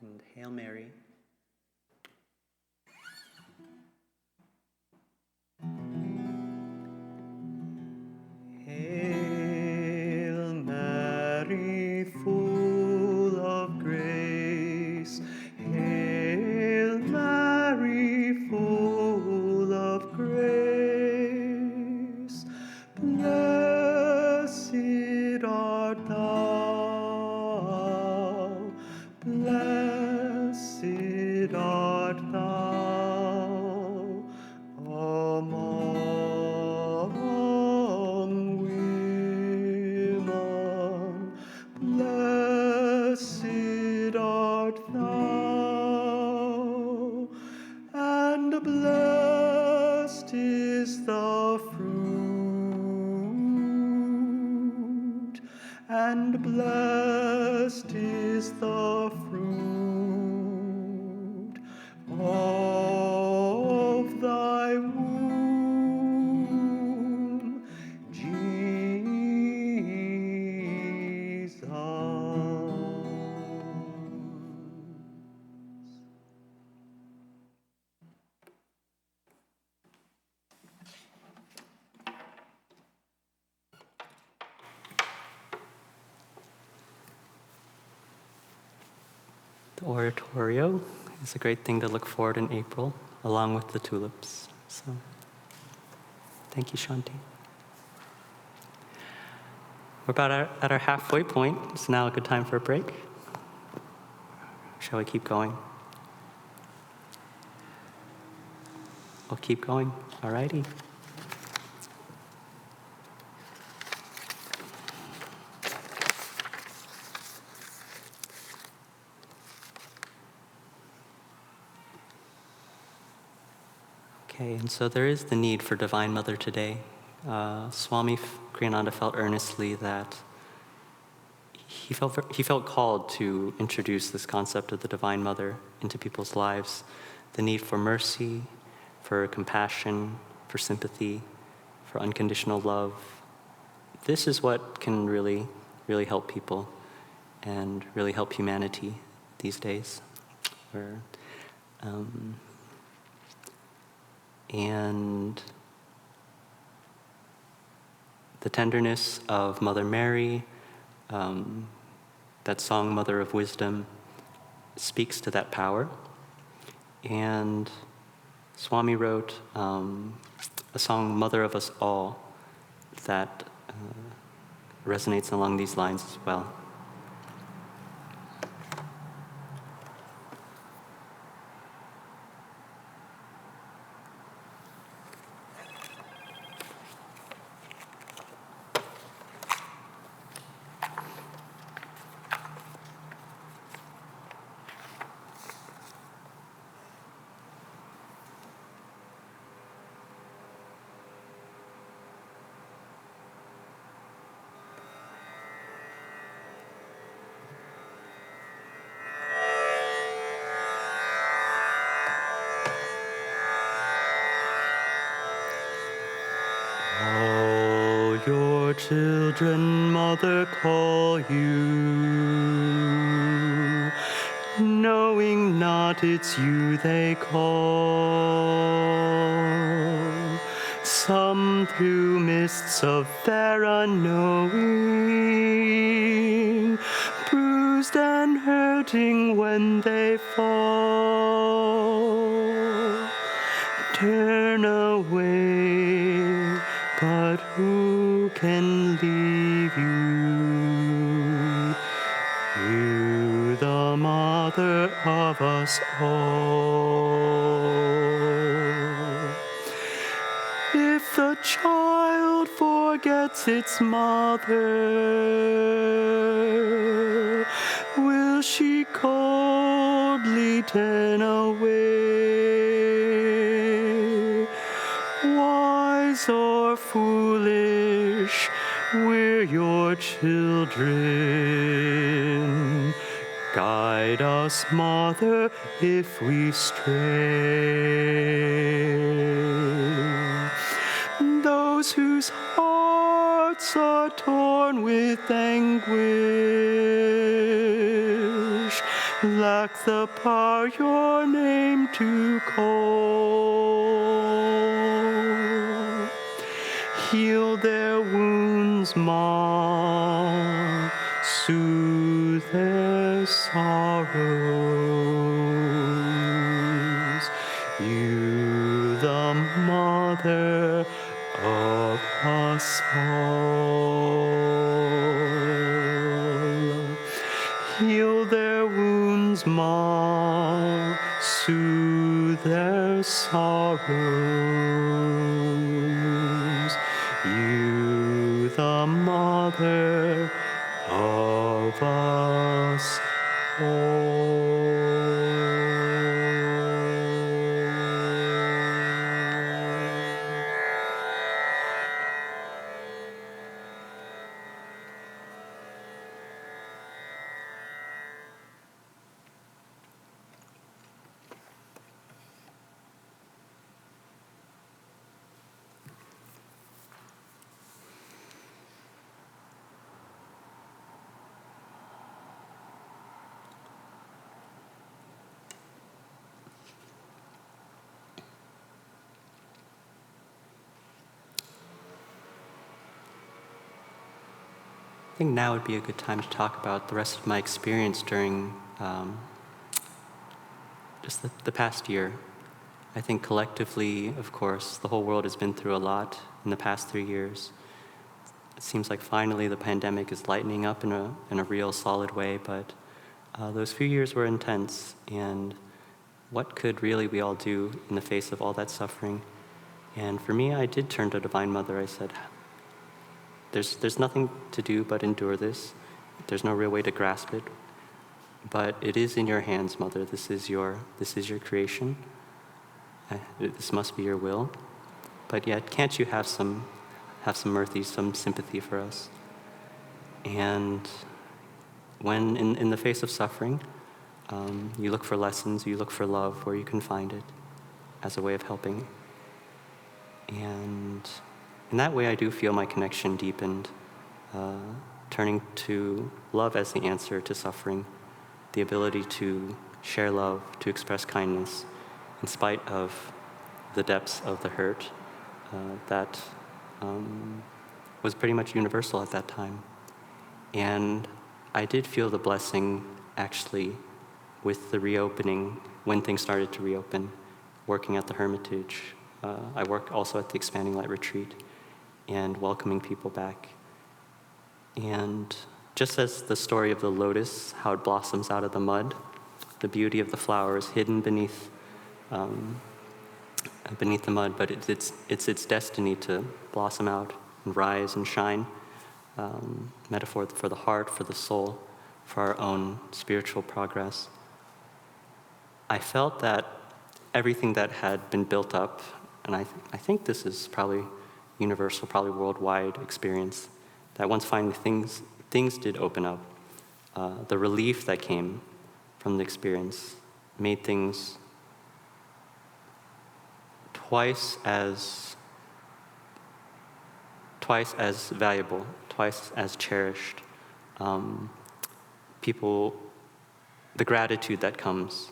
And Hail Mary.
Hail Mary, full of grace. Hail Mary, full of grace. Blessed art thou, blessed and blessed is the fruit of thy womb, Jesus.
The Oratorio is a great thing to look forward in April, along with the tulips. So, thank you, Shanti. We're about at our halfway point. It's now a good time for a break. Shall we keep going? We'll keep going. All righty. Okay, and so there is the need for Divine Mother today. Swami Kriyananda felt earnestly that he felt called to introduce this concept of the Divine Mother into people's lives, the need for mercy, for compassion, for sympathy, for unconditional love. This is what can really, really help people and really help humanity these days. And the tenderness of Mother Mary, that song, Mother of Wisdom, speaks to that power. And Swami wrote a song, Mother of Us All, that resonates along these lines as well.
All your children, Mother, call you, knowing not it's you they call. Some through mists of their unknowing, bruised and hurting when they fall. Turn away, but who can leave you? You, the Mother of us all. If the child forgets its mother, will she coldly turn away? Wise or foolish, we're your children. Guide us, Mother, if we stray. Those whose hearts are torn with anguish lack the power your name to call. Heal their wounds, Ma, soothe their sorrows. You, the Mother of us all. Heal their wounds, Ma, soothe their sorrows. You, the Mother of us all.
think now would be a good time to talk about the rest of my experience during just the past year. I think collectively, of course, the whole world has been through a lot in the past 3 years. It seems like finally the pandemic is lightening up in a real solid way, but those few years were intense, and what could really we all do in the face of all that suffering? And for me, I did turn to Divine Mother. I said, there's nothing to do but endure this. There's no real way to grasp it, but it is in your hands, Mother. This is your creation. This must be your will. But yet, can't you have some mercy, some sympathy for us? And when in the face of suffering, you look for lessons, you look for love where you can find it as a way of helping. And in that way, I do feel my connection deepened, turning to love as the answer to suffering, the ability to share love, to express kindness, in spite of the depths of the hurt that was pretty much universal at that time. And I did feel the blessing, actually, with the reopening, when things started to reopen, working at the Hermitage. I work also at the Expanding Light Retreat and welcoming people back. And just as the story of the lotus, how it blossoms out of the mud, the beauty of the flower is hidden beneath the mud, but it's its destiny to blossom out and rise and shine. Metaphor for the heart, for the soul, for our own spiritual progress. I felt that everything that had been built up, and I think this is probably universal, probably worldwide experience, that once finally things did open up, the relief that came from the experience made things twice as valuable, twice as cherished. The gratitude that comes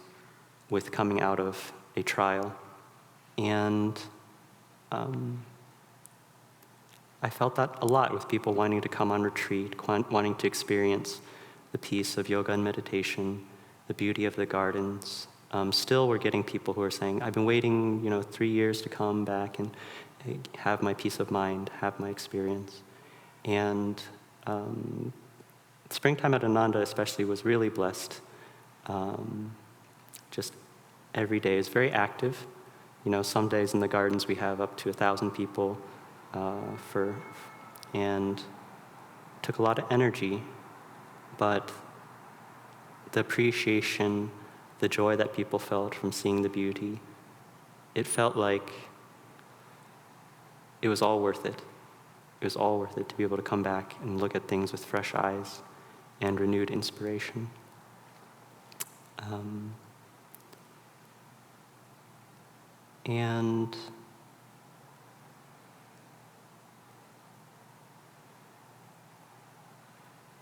with coming out of a trial. And I felt that a lot with people wanting to come on retreat, wanting to experience the peace of yoga and meditation, the beauty of the gardens. Still, we're getting people who are saying, I've been waiting, 3 years to come back and have my peace of mind, have my experience. And springtime at Ananda especially was really blessed. Just every day is very active. Some days in the gardens we have up to 1,000 people and took a lot of energy, but the appreciation, the joy that people felt from seeing the beauty, it felt like it was all worth it. It was all worth it to be able to come back and look at things with fresh eyes and renewed inspiration. And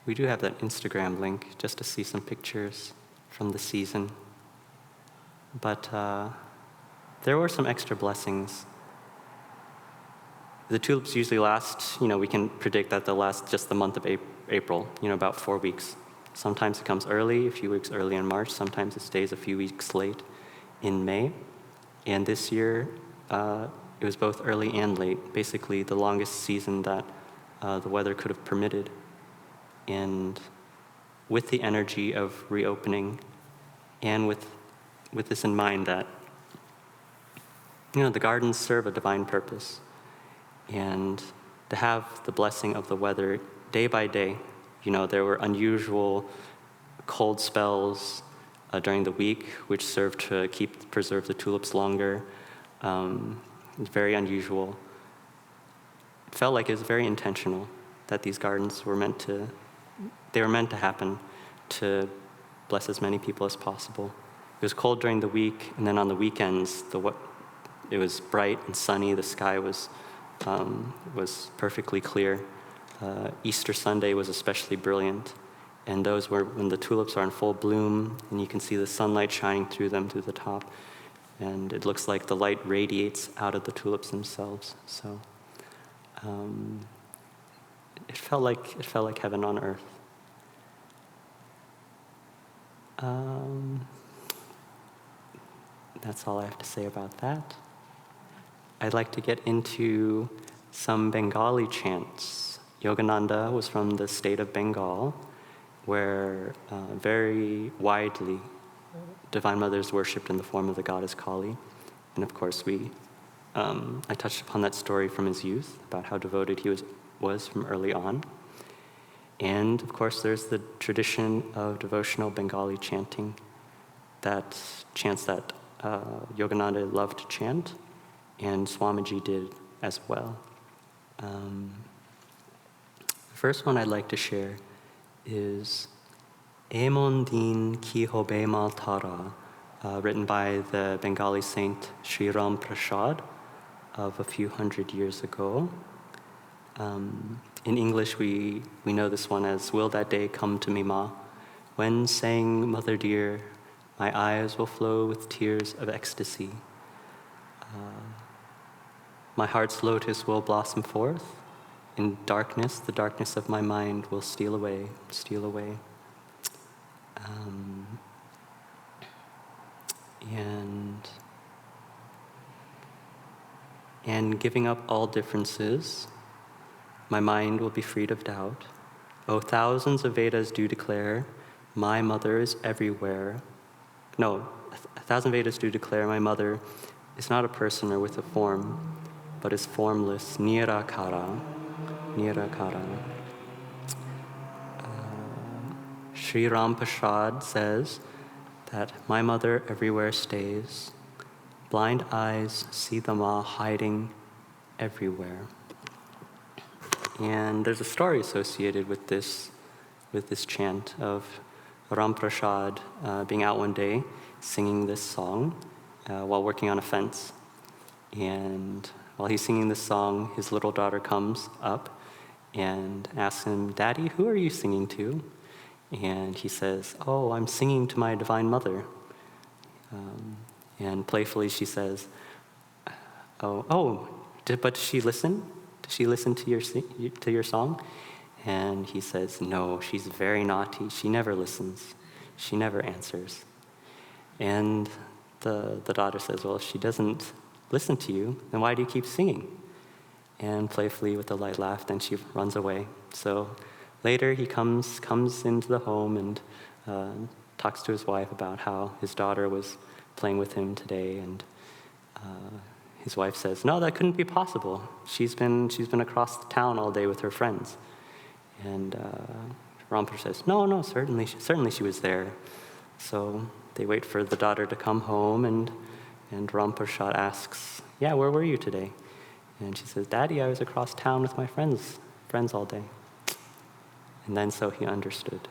we do have that Instagram link just to see some pictures from the season. But there were some extra blessings. The tulips usually last, we can predict that they'll last just the month of April, about 4 weeks. Sometimes it comes early, a few weeks early in March. Sometimes it stays a few weeks late in May. And this year, it was both early and late, basically the longest season that the weather could have permitted. And with the energy of reopening, and with this in mind that, the gardens serve a divine purpose. And to have the blessing of the weather day by day, there were unusual cold spells during the week, which served to preserve the tulips longer. It's very unusual. It felt like it was very intentional that these gardens were meant to happen to bless as many people as possible. It was cold during the week, and then on the weekends, it was bright and sunny. The sky was perfectly clear. Easter Sunday was especially brilliant. And those were when the tulips are in full bloom, and you can see the sunlight shining through them, through the top. And it looks like the light radiates out of the tulips themselves. So it felt like heaven on earth. That's all I have to say about that. I'd like to get into some Bengali chants. Yogananda was from the state of Bengal, where very widely Divine Mother is worshipped in the form of the goddess Kali. And of course, I touched upon that story from his youth, about how devoted he was from early on. And of course, there's the tradition of devotional Bengali chanting, that chants that Yogananda loved to chant, and Swamiji did as well. The first one I'd like to share is Emon Din Ki Hobe Mal Tara, written by the Bengali saint Sri Ram Prashad of a few hundred years ago. In English, we know this one as Will That Day Come to Me, Ma? When sang Mother Dear, my eyes will flow with tears of ecstasy. My heart's lotus will blossom forth. In darkness, the darkness of my mind will steal away, steal away. And giving up all differences, my mind will be freed of doubt. Oh, thousands of Vedas do declare, my mother is everywhere. No, 1,000 Vedas do declare my mother is not a person or with a form, but is formless, nirakara, nirakara. Sri Ram Prashad says that my mother everywhere stays. Blind eyes see the Ma hiding everywhere. And there's a story associated with this chant of Ram Prashad being out one day singing this song while working on a fence. And while he's singing this song, his little daughter comes up and asks him, Daddy, who are you singing to? And he says, oh, I'm singing to my Divine Mother. And playfully she says, but does she listen? Does she listen to your song? And he says, no, she's very naughty. She never listens. She never answers. And the daughter says, well, if she doesn't listen to you, then why do you keep singing? And playfully, with a light laugh, then she runs away. So later he comes into the home and talks to his wife about how his daughter was playing with him today, and his wife says, no, that couldn't be possible. She's been across the town all day with her friends. And Ramprasad says, no, certainly she was there. So they wait for the daughter to come home, and Ramprasad asks, yeah, where were you today? And she says, Daddy, I was across town with my friends all day. And then so he understood.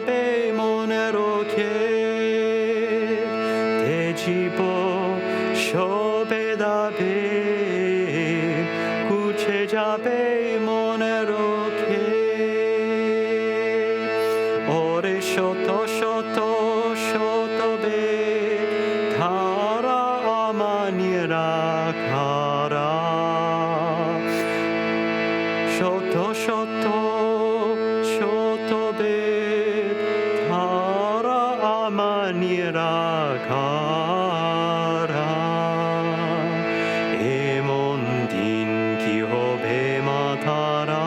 jabe monero ke tejibo shobe dabe kuche jabe monero ke ore shoto shoto shoto be tara amanira kara shoto shoto shoto be tara amanira kara emon din ki hobe matara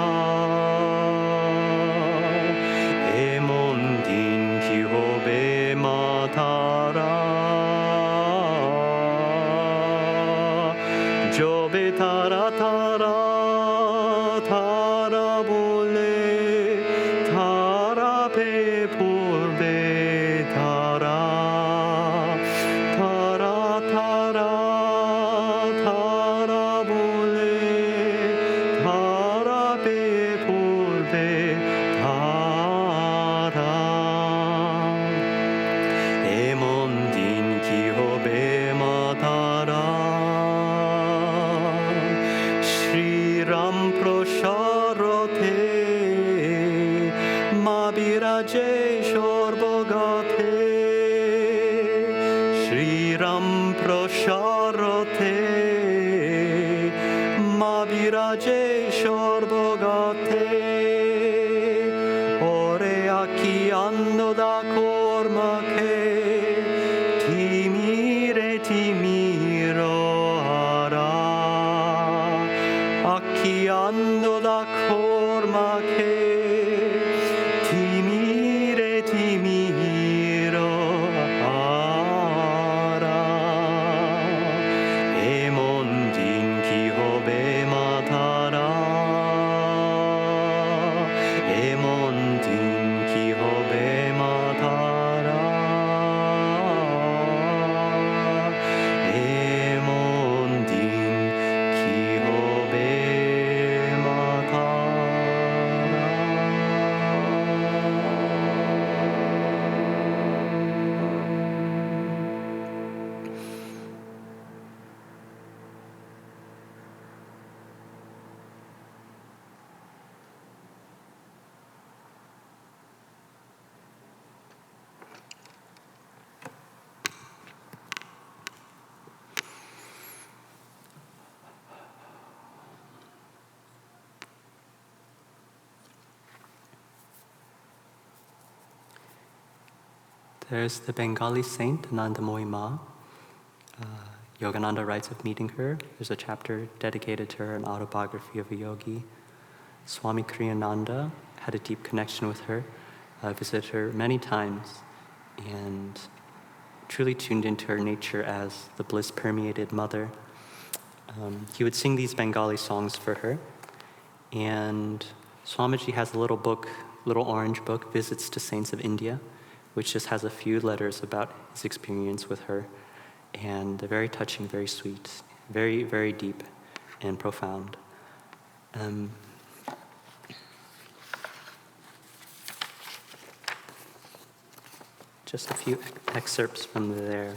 emon din ki hobe matara jobe tara tara tara bole tara pe purbe tara tara tara tara bole tara pe purbe tara emon din ki hobe matara Shri Ram Prasharote Mabiraje Shorbogate Shri Ram Prasharote Mabiraje Shorbogate Ore aki ando da korma ke timire timiro ara Acchiando da corma che timire timiro ara emon din ki hobe matara emon din ki hobe matara emon din ki hobe There's the Bengali saint, Ananda Ma. Yogananda writes of meeting her. There's a chapter dedicated to her, an autobiography of a yogi. Swami Kriyananda had a deep connection with her. I visited her many times and truly tuned into her nature as the bliss-permeated mother. He would sing these Bengali songs for her. And Swamiji has a little book, little orange book, Visits to Saints of India, which just has a few letters about his experience with her. And they're very touching, very sweet, very, very deep and profound. Just a few excerpts from there.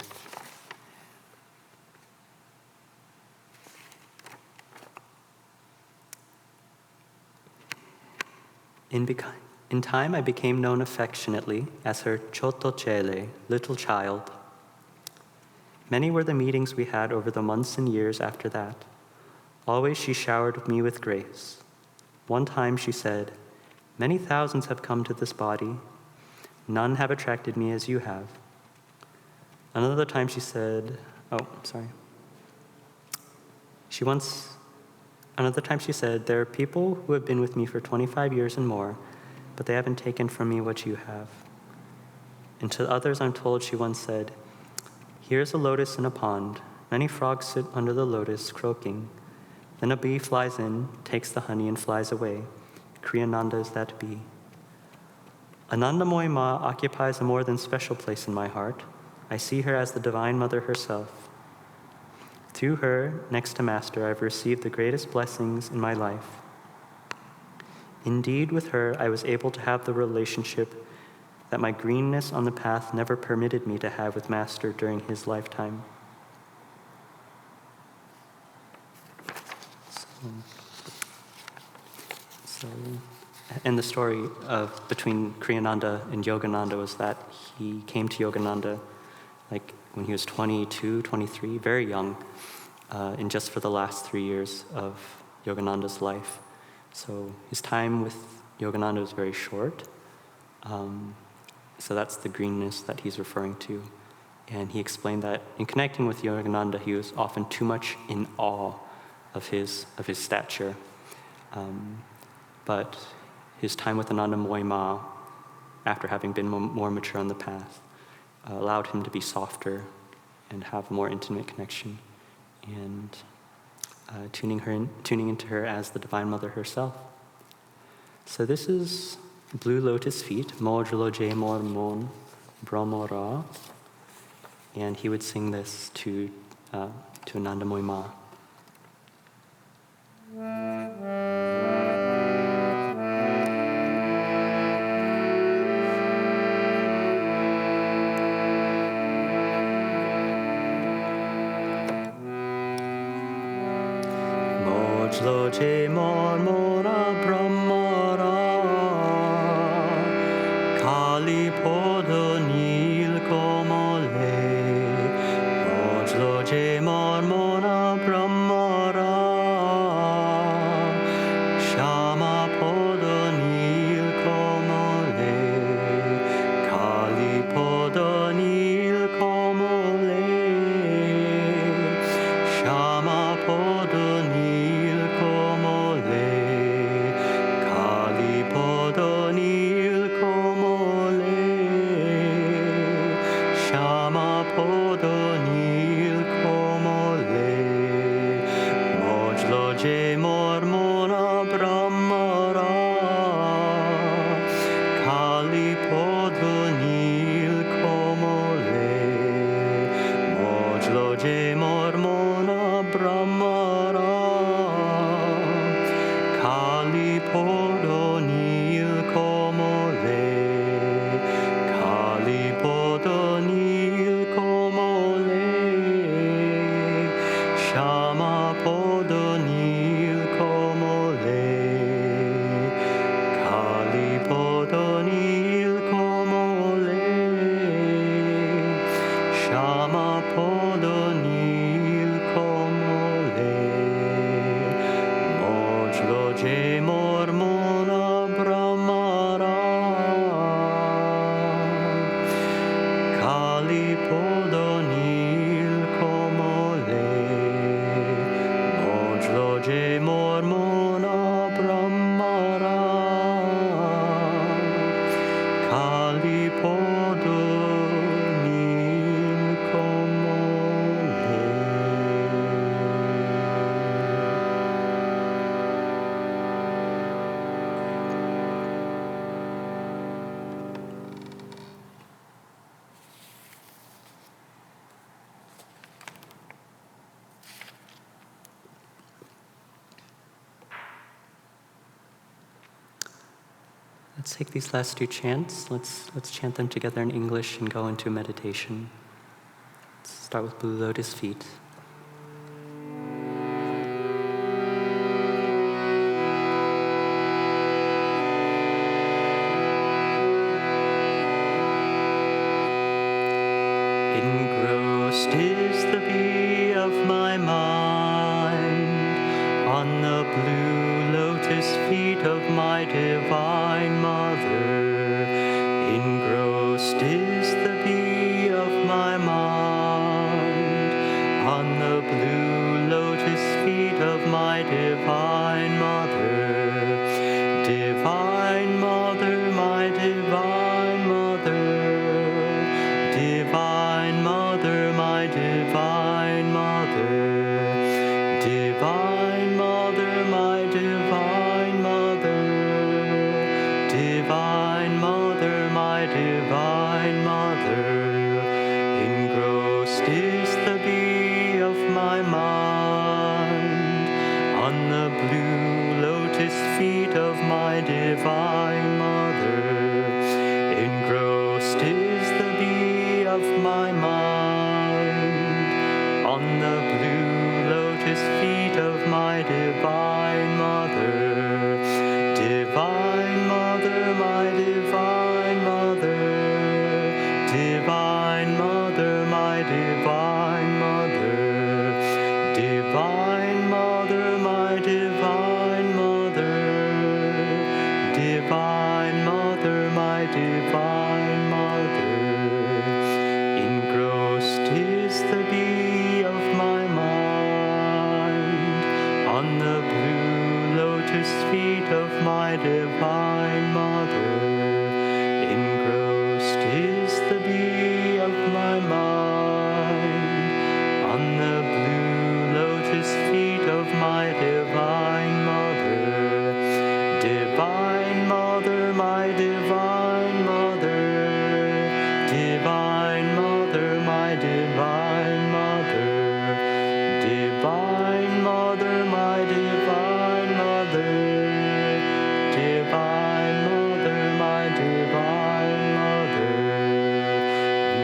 In time, I became known affectionately as her Choto Chele, little child. Many were the meetings we had over the months and years after that. Always she showered me with grace. One time she said, "Many thousands have come to this body. None have attracted me as you have." Another time she said, Another time she said, "There are people who have been with me for 25 years and more, but they haven't taken from me what you have." And to others I'm told she once said, "Here's a lotus in a pond. Many frogs sit under the lotus, croaking. Then a bee flies in, takes the honey, and flies away. Kriyananda is that bee." Anandamoy Ma occupies a more than special place in my heart. I see her as the Divine Mother herself. Through her, next to Master, I've received the greatest blessings in my life. Indeed, with her, I was able to have the relationship that my greenness on the path never permitted me to have with Master during his lifetime. And the story between Kriyananda and Yogananda was that he came to Yogananda like when he was 22, 23, very young, and just for the last 3 years of Yogananda's life. So his time with Yogananda was very short. So that's the greenness that he's referring to. And he explained that in connecting with Yogananda, he was often too much in awe of his stature. But his time with Ananda Moima, after having been more mature on the path, allowed him to be softer and have a more intimate connection, and tuning into her as the Divine Mother herself. So this is Blue Lotus Feet, Mojlo Je Mormon Brahmara, and he would sing this to Ananda Moima. Mojlo Je Mormora Brahmara Kali Podo Nil Komole Mojlo Je Mormora Brahmara Shama Podo Nil Komole Kali Podo Nil Komole Shama Podo Nil Komole Kali Podo Nil Komole Shama Podo Nil Komole Mojlo Je Mormona Brahmara Kali Podo Nil Komole Mojlo Je Mormona Brahmara Kali Podo Nil Komole Kali Podo Nil Komole Shama Podo Nil Komole Kali Podo Nil Komole Shama Podo Nil Komole Mojlo Je Mormona Brahmara Kali Podo Nil Komole Mojlo Je Mormona Brahmara Kali Podo Nil Komole. Let's take these last two chants. Let's chant them together in English and go into meditation. Let's start with Blue Lotus Feet. Engrossed is the bee of my mind on the blue lotus feet of my Divine Mother. Engrossed is the bee of my mind on the blue lotus feet of my Divine Mother. Divine Mother, my Divine Mother. Divine Mother, my Divine Mother. Divine Mother, my Divine Mother. Divine
Divine Mother, my Divine Mother, Divine Mother, my Divine Mother, Divine Mother, my Divine Mother, engrossed is the bee of my mind, on the blue lotus feet of my Divine Mother, engrossed is the bee of my mind, on the blue lotus feet of my Divine Mother, Divine Mother, my Divine Mother, Divine Mother, my Divine Mother, Divine Mother, my Divine Mother, Divine Mother, my Divine Mother,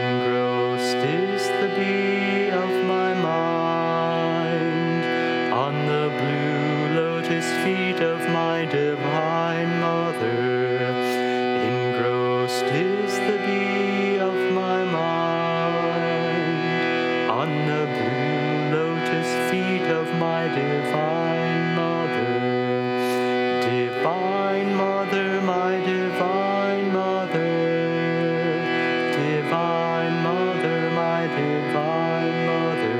engrossed is the bee of my mind, on the blue lotus feet of my Divine Mother, engrossed is the bee of my mind, on the blue lotus feet of my Divine Mother, Divine Mother, my Divine Mother, Divine Mother, my Divine Mother,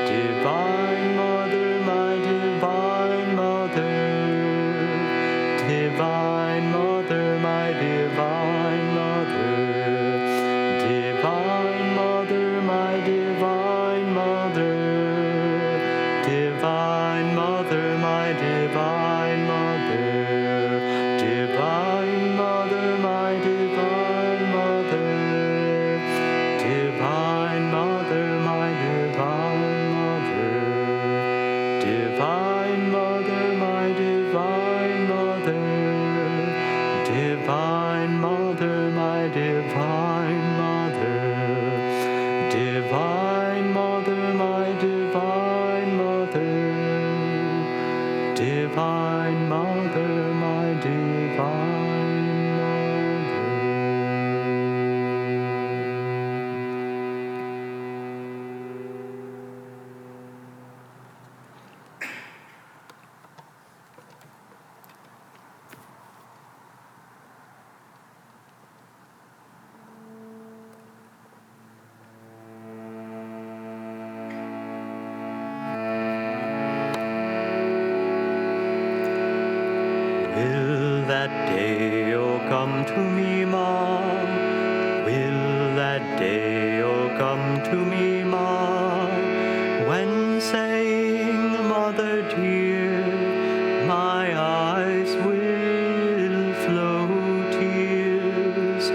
Divine Mother, my Divine Mother, Divine Mother, my Divine Mother, Divine Mother, my Divine Mother, Divine Mother, my Divine Mother, Divine Mother, my Divine Mother, Divine Mother, my Divine Mother, Divine Mother, my Divine Mother, Divine Mother, my Divine Mother, Divine Mother, my Divine Mother, Divine Mother, my Divine Mother. Will that day, oh, come to me, Ma? Will that day, oh, come to me, Ma? When saying, Mother dear, my eyes will flow tears.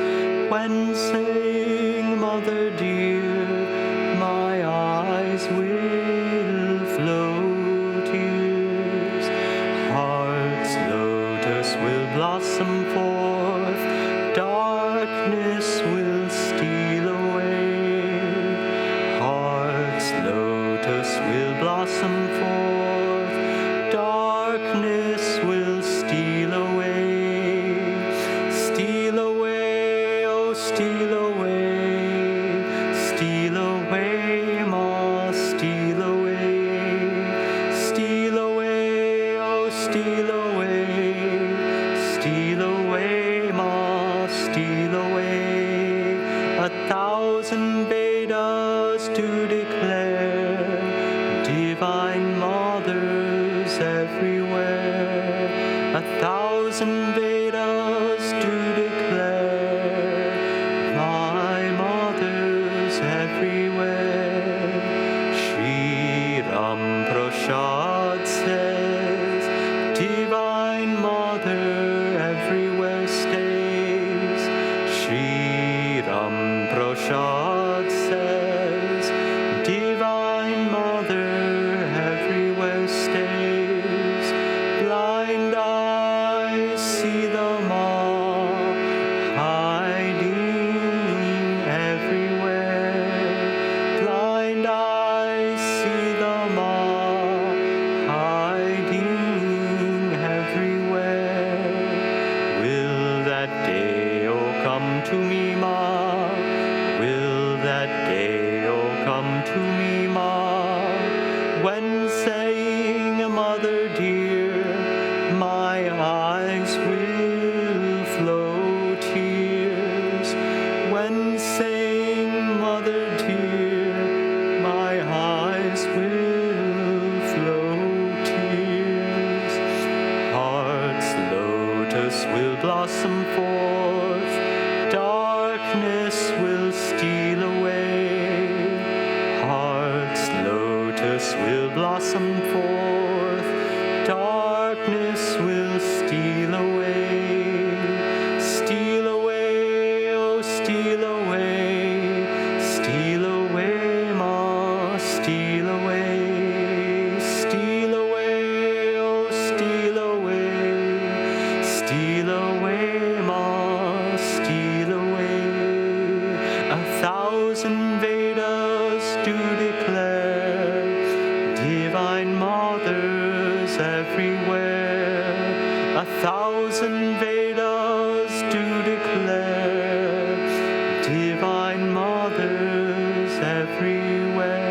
When saying, Mother dear, my eyes will flow tears. Heart's lotus will blossom forth, darkness will steal away. Heart's lotus will blossom forth, darkness will steal away. Steal away, oh, steal away, steal away, Ma, steal away. Steal away, oh, steal away, steal away, Ma, steal away. 1,000 Vedas to declare, Divine Mothers everywhere. 1,000 Vedas to declare, my mothers everywhere. Shri Ram Prashad says, Divine Mother everywhere stays. Shri Ram Prashad says, Divine Mother everywhere stays. Blind eyes see the Ma hiding everywhere. Blind eyes see the Ma hiding everywhere. Will that day, oh, come to me, Ma? darkness will steal away. Heart's lotus will blossom forth. Darkness will steal away. Steal away, oh, steal away. Steal away, ma, steal away. Steal away, oh, steal away. Steal away, ma, steal away. 1,000 Vedas do declare divine mothers everywhere. 1,000 Vedas do declare divine mothers everywhere.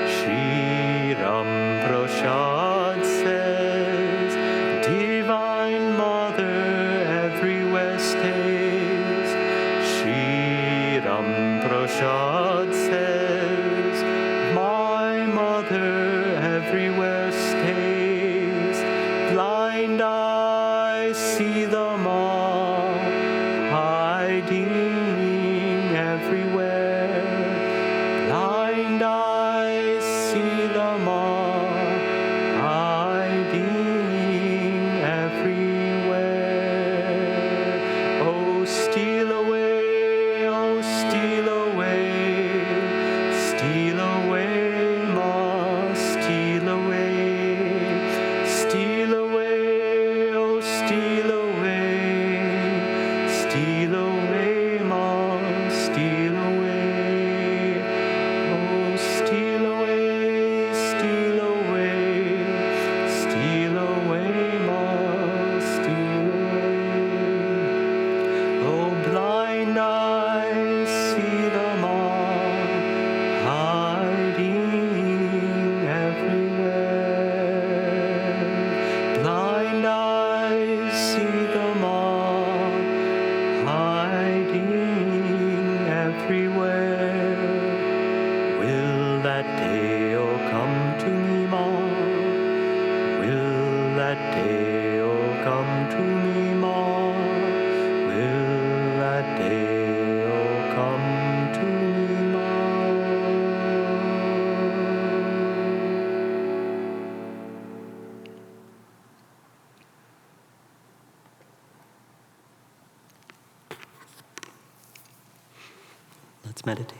Shri Ram Prashad says, divine mother everywhere stays. Shri Ram Prashad says, my mother everywhere stays. Blind eyes see the Ma hiding everywhere. Blind eyes see the Ma hiding everywhere. Oh, steal away, oh, steal away. Steal away, Ma, steal away. Steal away, oh, steal away. Steal away, Ma, steal away. Oh, steal away, steal away. Steal away, Ma, steal away. Oh, blind eyes see the Ma hiding everywhere. Blind eyes see the Ma hiding everywhere. Will that day oh come to me, Ma? Will that day oh come to me, Ma? Will that day oh come to me, Ma?
Let's meditate.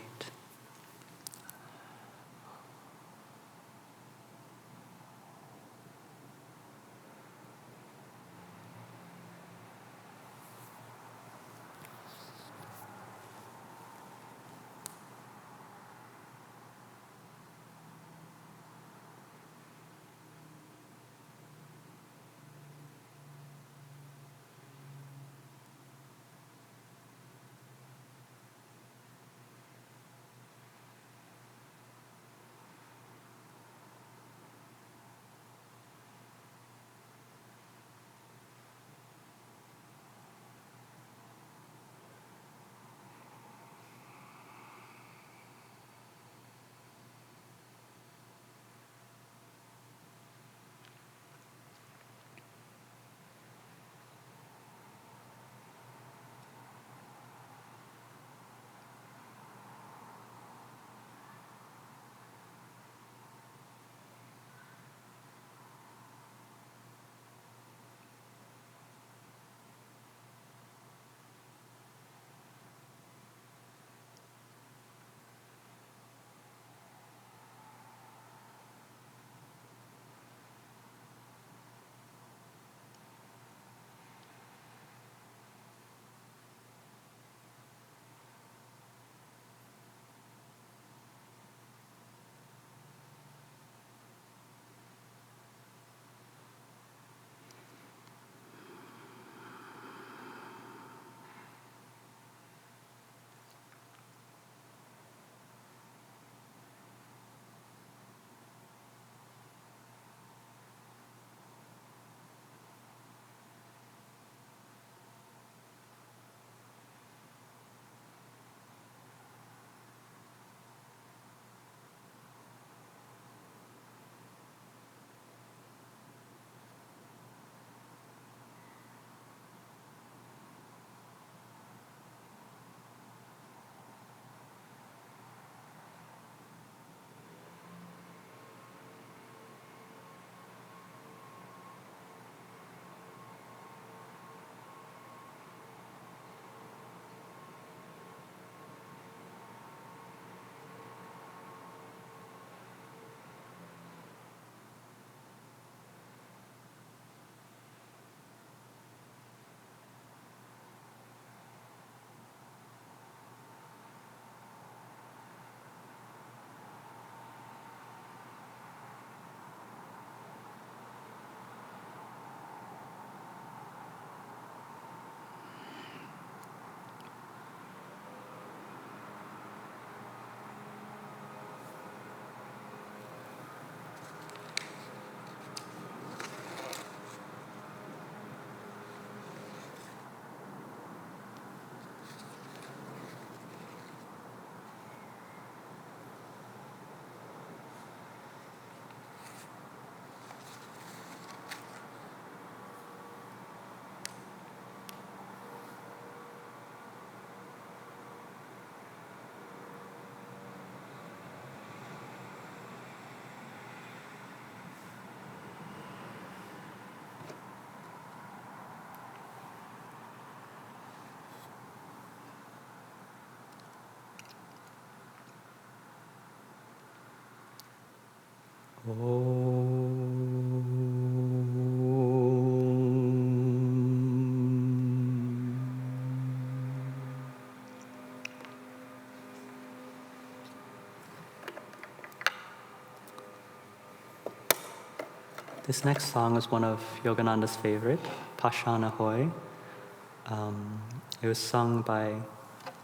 This next song is one of Yogananda's favorite, Pashana Hoy. It was sung by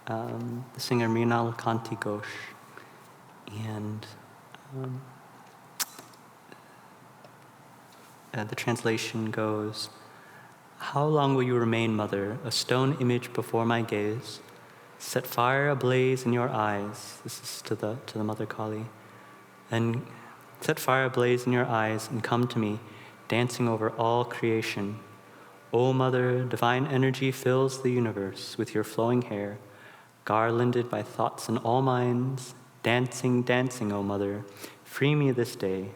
the singer Mrinal Kanti Ghosh. And the translation goes, "How long will you remain, mother, a stone image before my gaze? Set fire ablaze in your eyes." This is to the Mother Kali. "And set fire ablaze in your eyes and come to me, dancing over all creation. O Mother, divine energy fills the universe with your flowing hair, garlanded by thoughts in all minds. Dancing, dancing, O Mother, free me this day,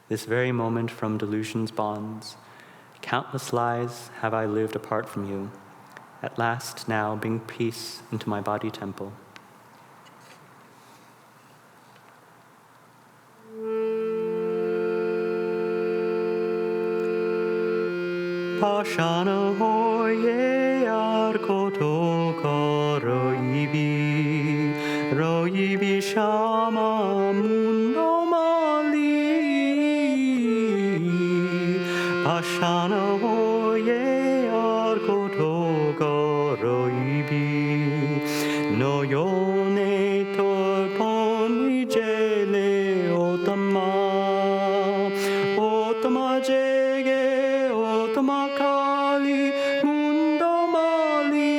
this very moment from delusion's bonds. Countless lies have I lived apart from you. At last now bring peace into my body temple." Pashana hoye arkoto ko roibi shama mundo mali. Pashana hoye arkoto ko roibi no yone torpon jele otama jege otama kali mundo mali.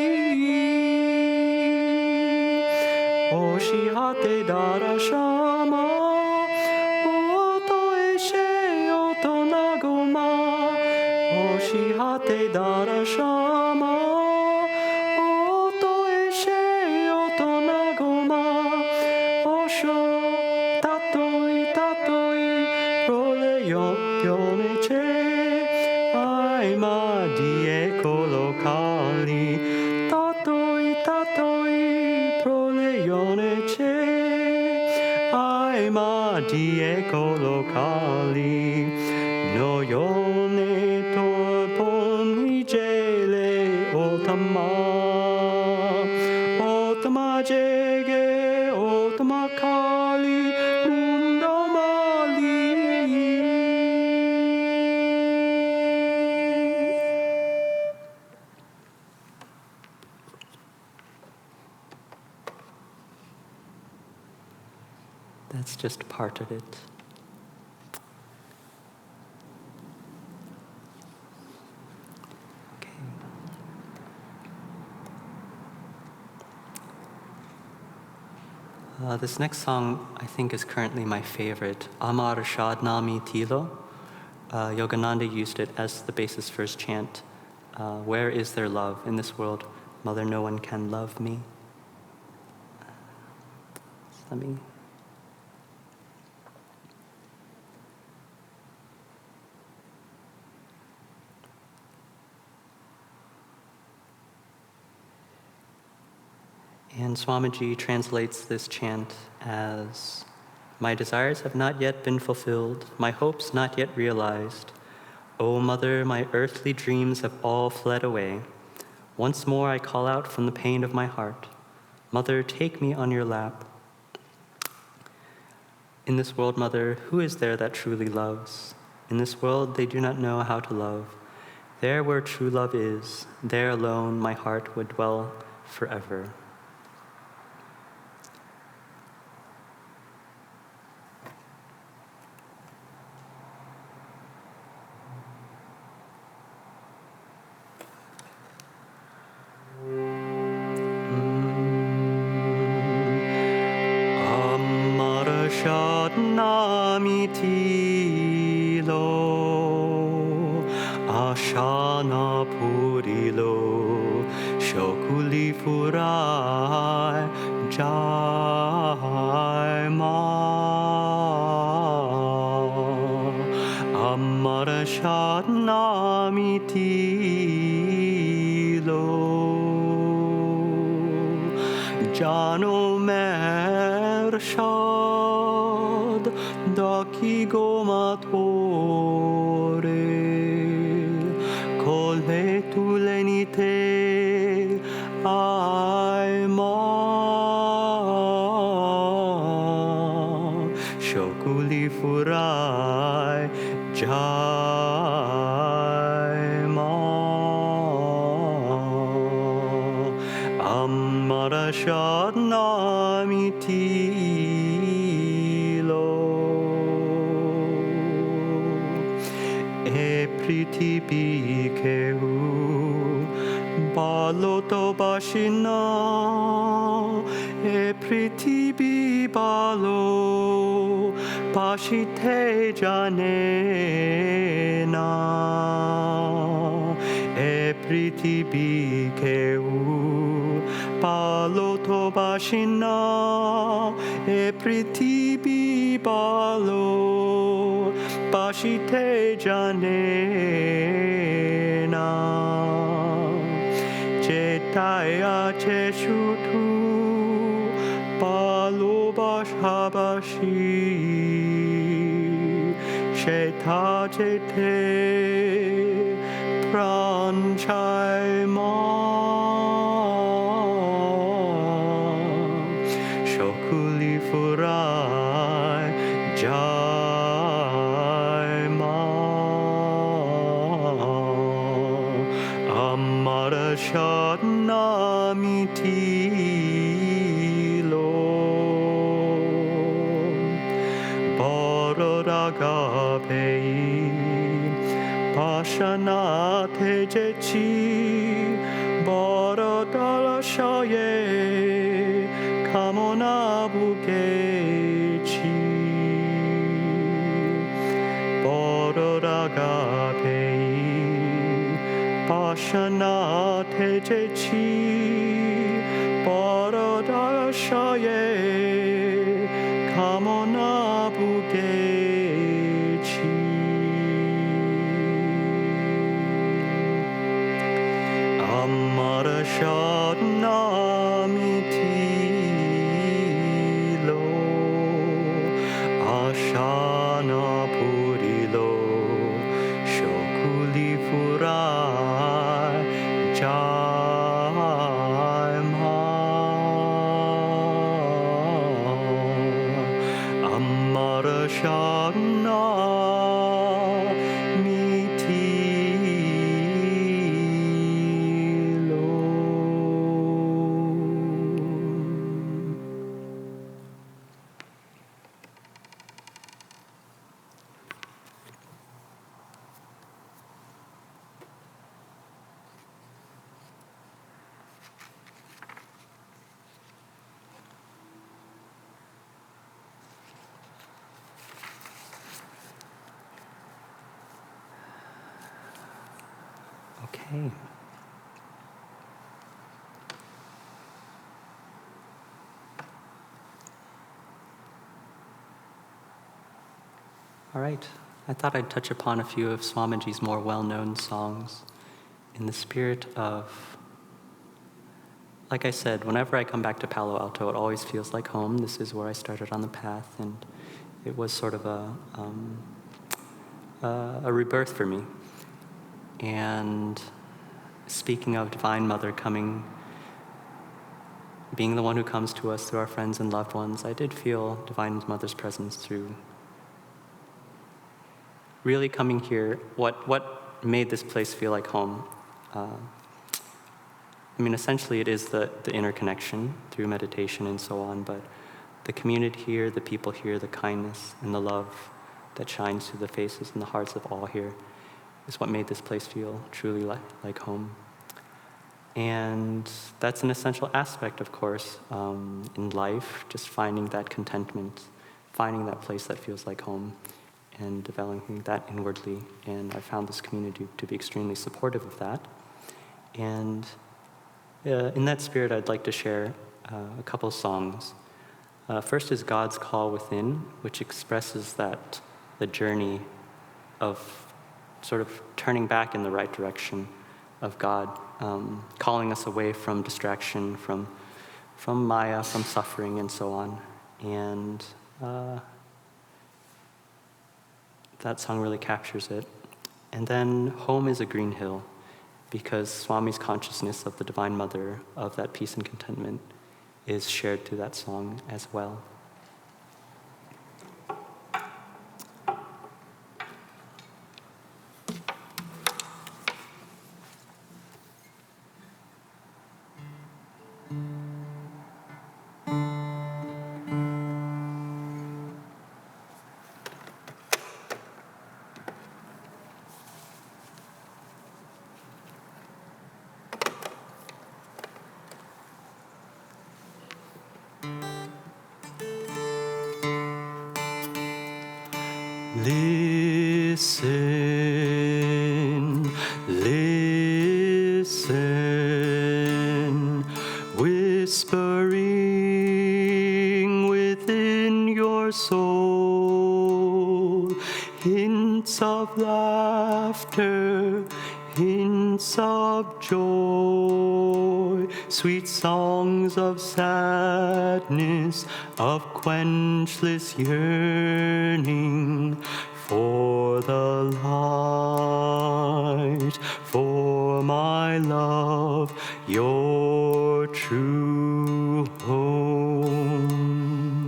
Oshihate darashama oto eshe oto nagoma. Oshihate darashama oto eshe oto nagoma. Osho tatoi proleyo yoneche aima diekolo kali. Tatoi proleyoneche aima diekolo kali. No yone torpon jele otama jege otama kali mundo mali. That's just part of it. Okay. This next song, I think, is currently my favorite, Amar Shadnami Tilo. Yogananda used it as the basis for his chant. Where is there love in this world? Mother, no one can love me. Let me... And Swamiji translates this chant as, "My desires have not yet been fulfilled, my hopes not yet realized. O Mother, my earthly dreams have all fled away. Once more I call out from the pain of my heart. Mother, take me on your lap. In this world, Mother, who is there that truly loves? In this world, they do not know how to love. There where true love is, there alone my heart would dwell forever." Namitilo Ashana Purilo Shokuli Furai Jaima Amarashat Namitilo Jano Mershad
daki gomatore kole tulenite aima shokuli furai jaima amara shadnamitilo e prithibi kehu baloto bashina e prithibi balo bashite janena e prithibi kehu baloto bashina e prithibi balo bashite janena cetaya ceshutu balo bashabashi sheta cete pranchaima shokuli furai jaima amara shadnamitilo bororagapei pashanate jechi borodala kamona bugechi bororagapei pashanate jechi borodala kamona bugechi amara shadnamitilo ashana purilo shokuli furai jaima amara Okay. All right. I thought I'd touch upon a few of Swamiji's more well-known songs in the spirit of, like I said, whenever I come back to Palo Alto, it always feels like home. This is where I started on the path, and it was sort of a rebirth for me. And speaking of Divine Mother being the one who comes to us through our friends and loved ones, I did feel Divine Mother's presence through really coming here. What made this place feel like home? Essentially it is the interconnection through meditation and so on, but the community here, the people here, the kindness and the love that shines through the faces and the hearts of all here is what made this place feel truly like home. And that's an essential aspect, of course, in life, just finding that contentment, finding that place that feels like home, and developing that inwardly. And I found this community to be extremely supportive of that. And in that spirit, I'd like to share a couple songs. First is God's Call Within, which expresses the journey of sort of turning back in the right direction of God, calling us away from distraction, from Maya, from suffering, and so on. And
that song really captures it. And then home is a green hill, because Swami's consciousness of the Divine Mother, of that peace and contentment, is shared through that song as well. Listen, listen, whispering within your soul, hints of laughter, hints of joy, sweet songs of sadness, of quenchless yearning for the light, for my love, your true home.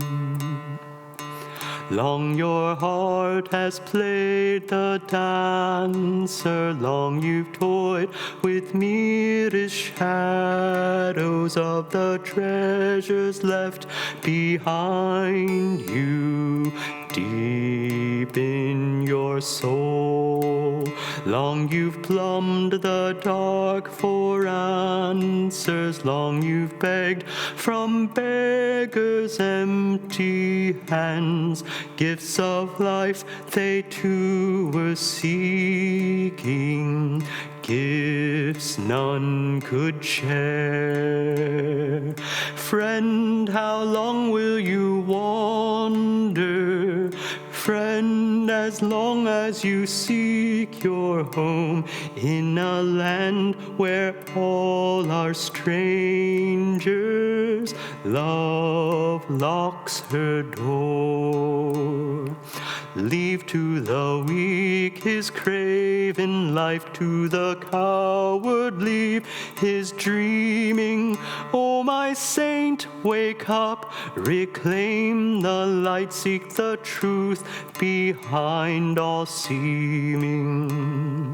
Long your heart has played the dancer, long you've toyed with merest shadows of the treasures left behind you deep in your soul. Long you've plumbed the dark for answers, long you've begged from beggars' empty hands, gifts of life they too were seeking, gifts none could share. Friend, how long will you wander? Friend, as long as you seek your home in a land where all are strangers, love locks her door. Leave to the weak his craven life, to the coward leave his dreaming. Oh, my saint, wake up, reclaim the light, seek the truth behind all seeming.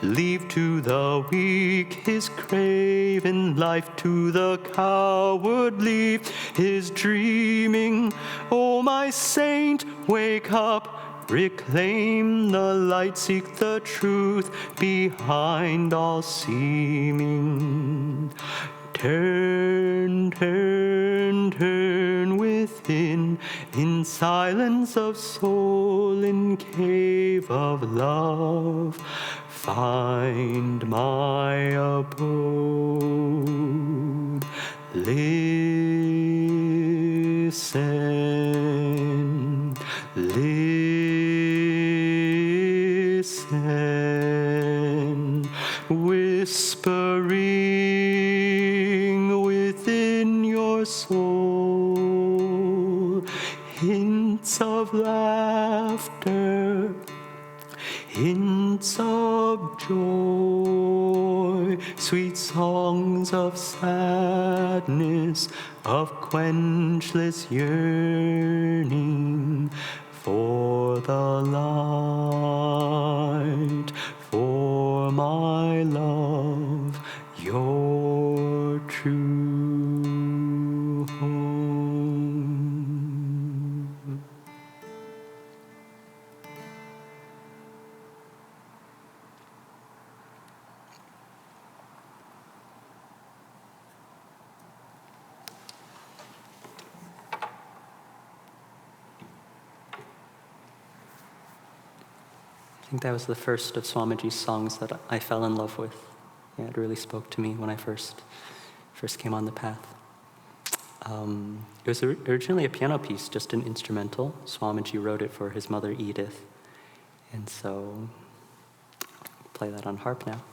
Leave to the weak his craven life, to the coward leave his dreaming. Oh, my saint, wake up, reclaim the light, seek the truth behind all seeming. Turn, turn, turn within, in silence of soul, in cave of love, find my abode. Listen, listen, whispering within your soul, hints of laughter, hints of joy, sweet songs of sadness, of quenchless yearning for the light, for my love, your true home. I think that was the first of Swamiji's songs that I fell in love with. Yeah, it really spoke to me when I first came on the path. It was originally a piano piece, just an instrumental. Swamiji wrote it for his mother Edith. And so, I'll play that on harp now.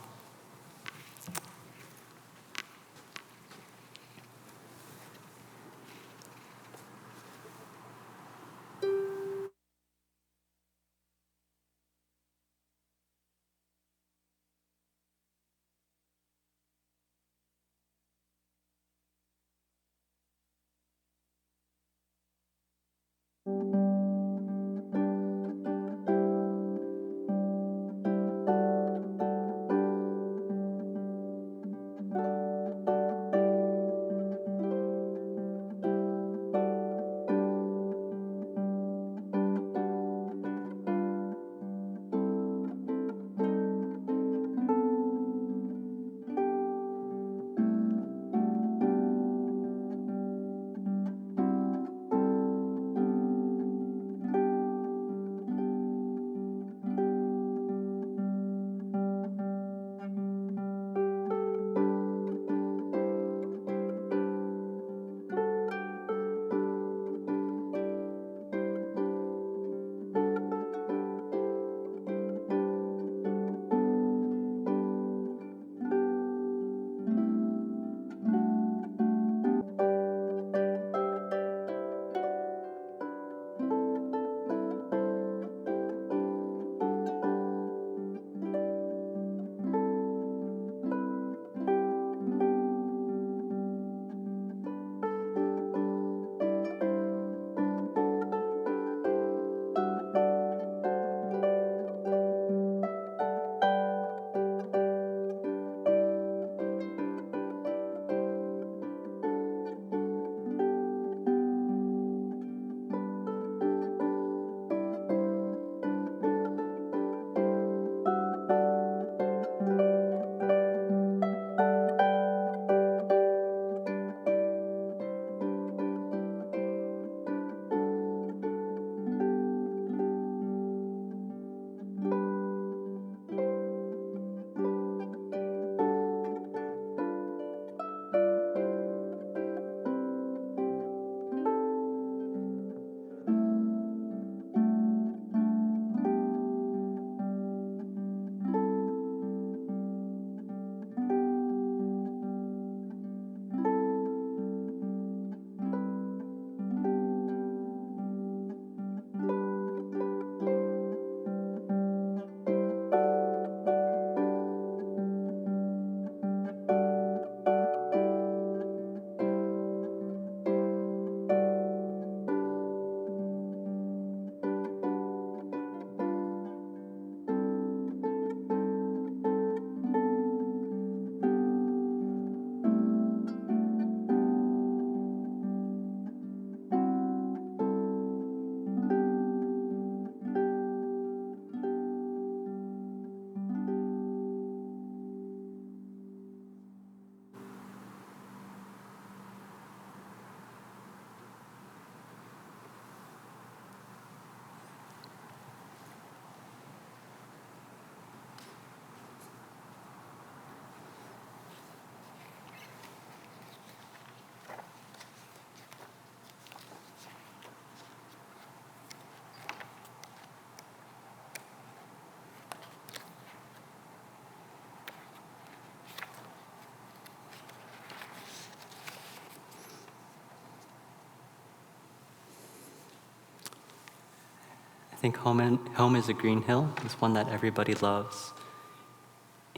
think home is a green hill. It's one that everybody loves.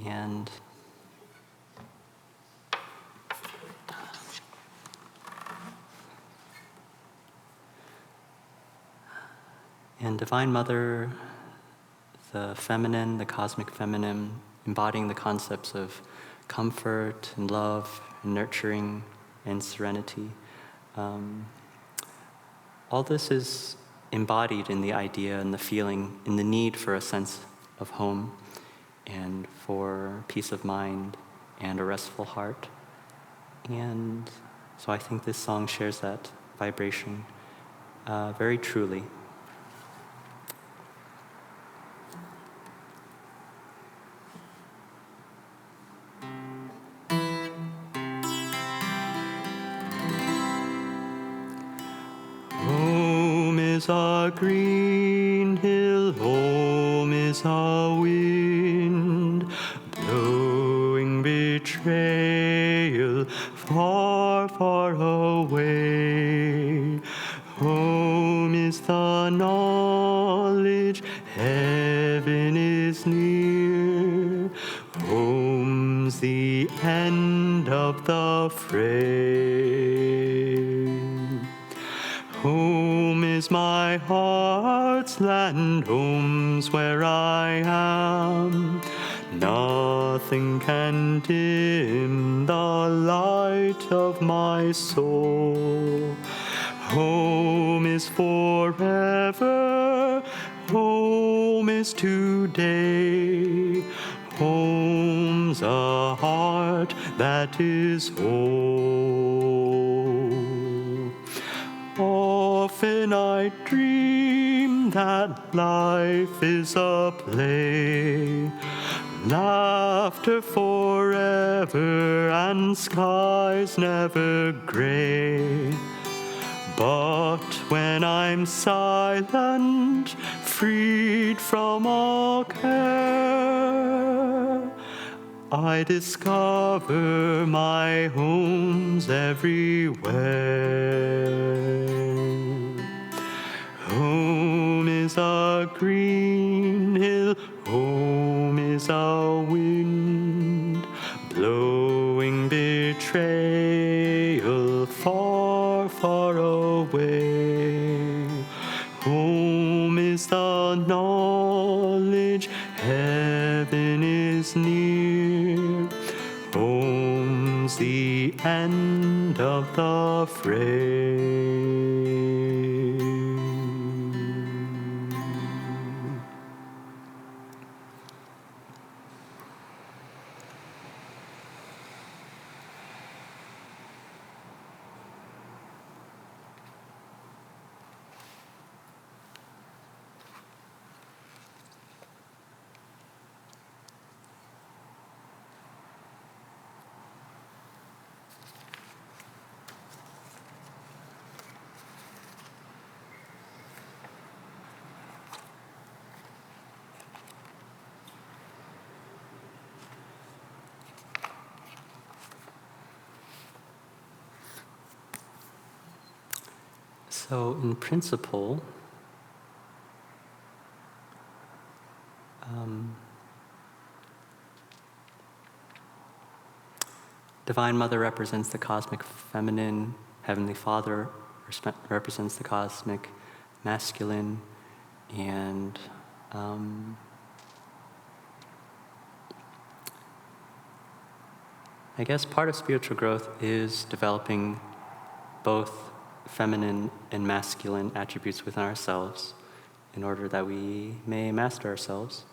And Divine Mother, the feminine, the cosmic feminine, embodying the concepts of comfort and love and nurturing and serenity. All this is embodied in the idea and the feeling, in the need for a sense of home and for peace of mind and a restful heart. And so I think this song shares that vibration very truly.
Home is a green hill, home is a wind, blowing betrayal far, far away. Home is the knowledge heaven is near. Home's the end of the fray. Home is my heart's land, home's where I am. Nothing can dim the light of my soul. Home is forever, home is today. Home's a heart that is whole. Often I dream that life is a play, laughter forever and skies never gray. But when I'm silent, freed from all care, I discover my home's everywhere. Home is a green hill, home is a wind, blowing betrayal far, far away. Home is the knowledge heaven is near. Home's the end of the fray. So in principle, Divine Mother represents the cosmic feminine, Heavenly Father represents the cosmic masculine, and I guess part of spiritual growth is developing both feminine and masculine attributes within ourselves in order that we may master ourselves.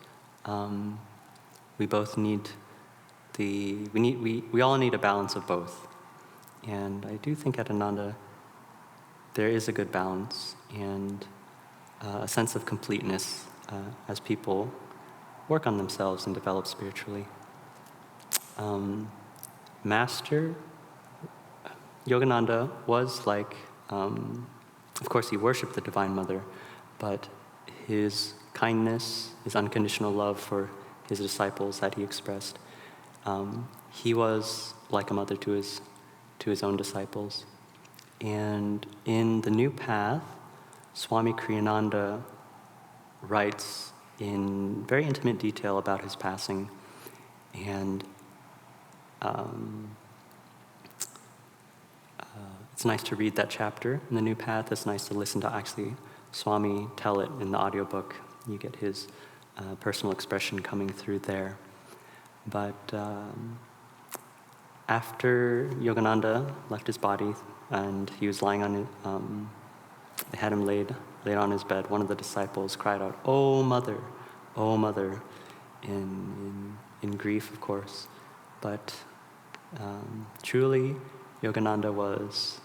We both need we all need a balance of both. And I do think at Ananda there is a good balance and a sense of completeness as people work on themselves and develop spiritually. Master Yogananda was like, of course he worshipped the Divine Mother, but his kindness, his unconditional love for his disciples that he expressed, he was like a mother to his own disciples. And in the new path, Swami Kriyananda
writes in very intimate detail about his passing. And it's nice to read that chapter in The New Path. It's nice to listen to actually Swami tell it in the audiobook. You get his personal expression coming through there. But after Yogananda left his body and he was lying on it, they had him laid on his bed, one of the disciples cried out, "Oh, Mother, in grief, of course. But truly, Yogananda was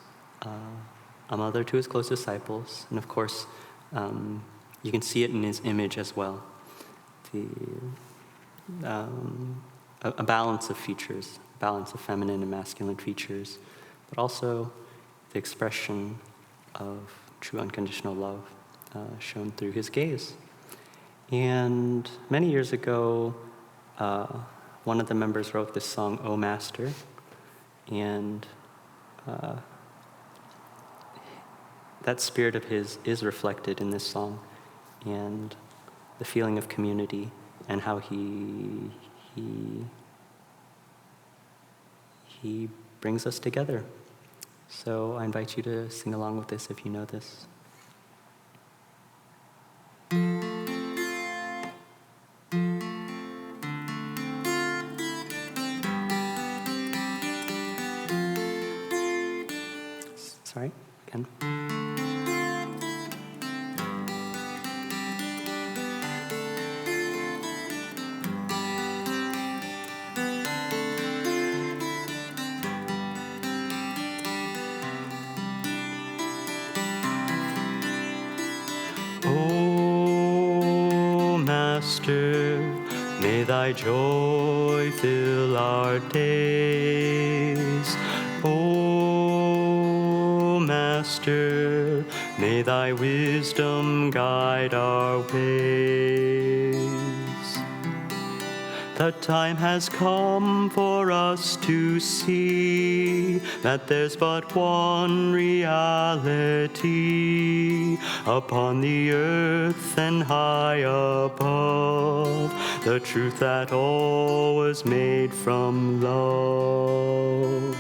a mother to his close disciples, and of course, you can see it in his image as well. A balance of features, balance of feminine and masculine features, but also the expression of true unconditional love shown through his gaze. And many years ago, one of the members wrote this song, "O Master," and that spirit of his is reflected in this song, and the feeling of community and how he brings us together. So I invite you to sing along with this if you know this. Sorry, again. O Master, may thy joy fill our days. O Master, may thy wisdom guide our ways. The time has come for us to see that there's but one reality upon the earth and high above, the truth that all was made from love.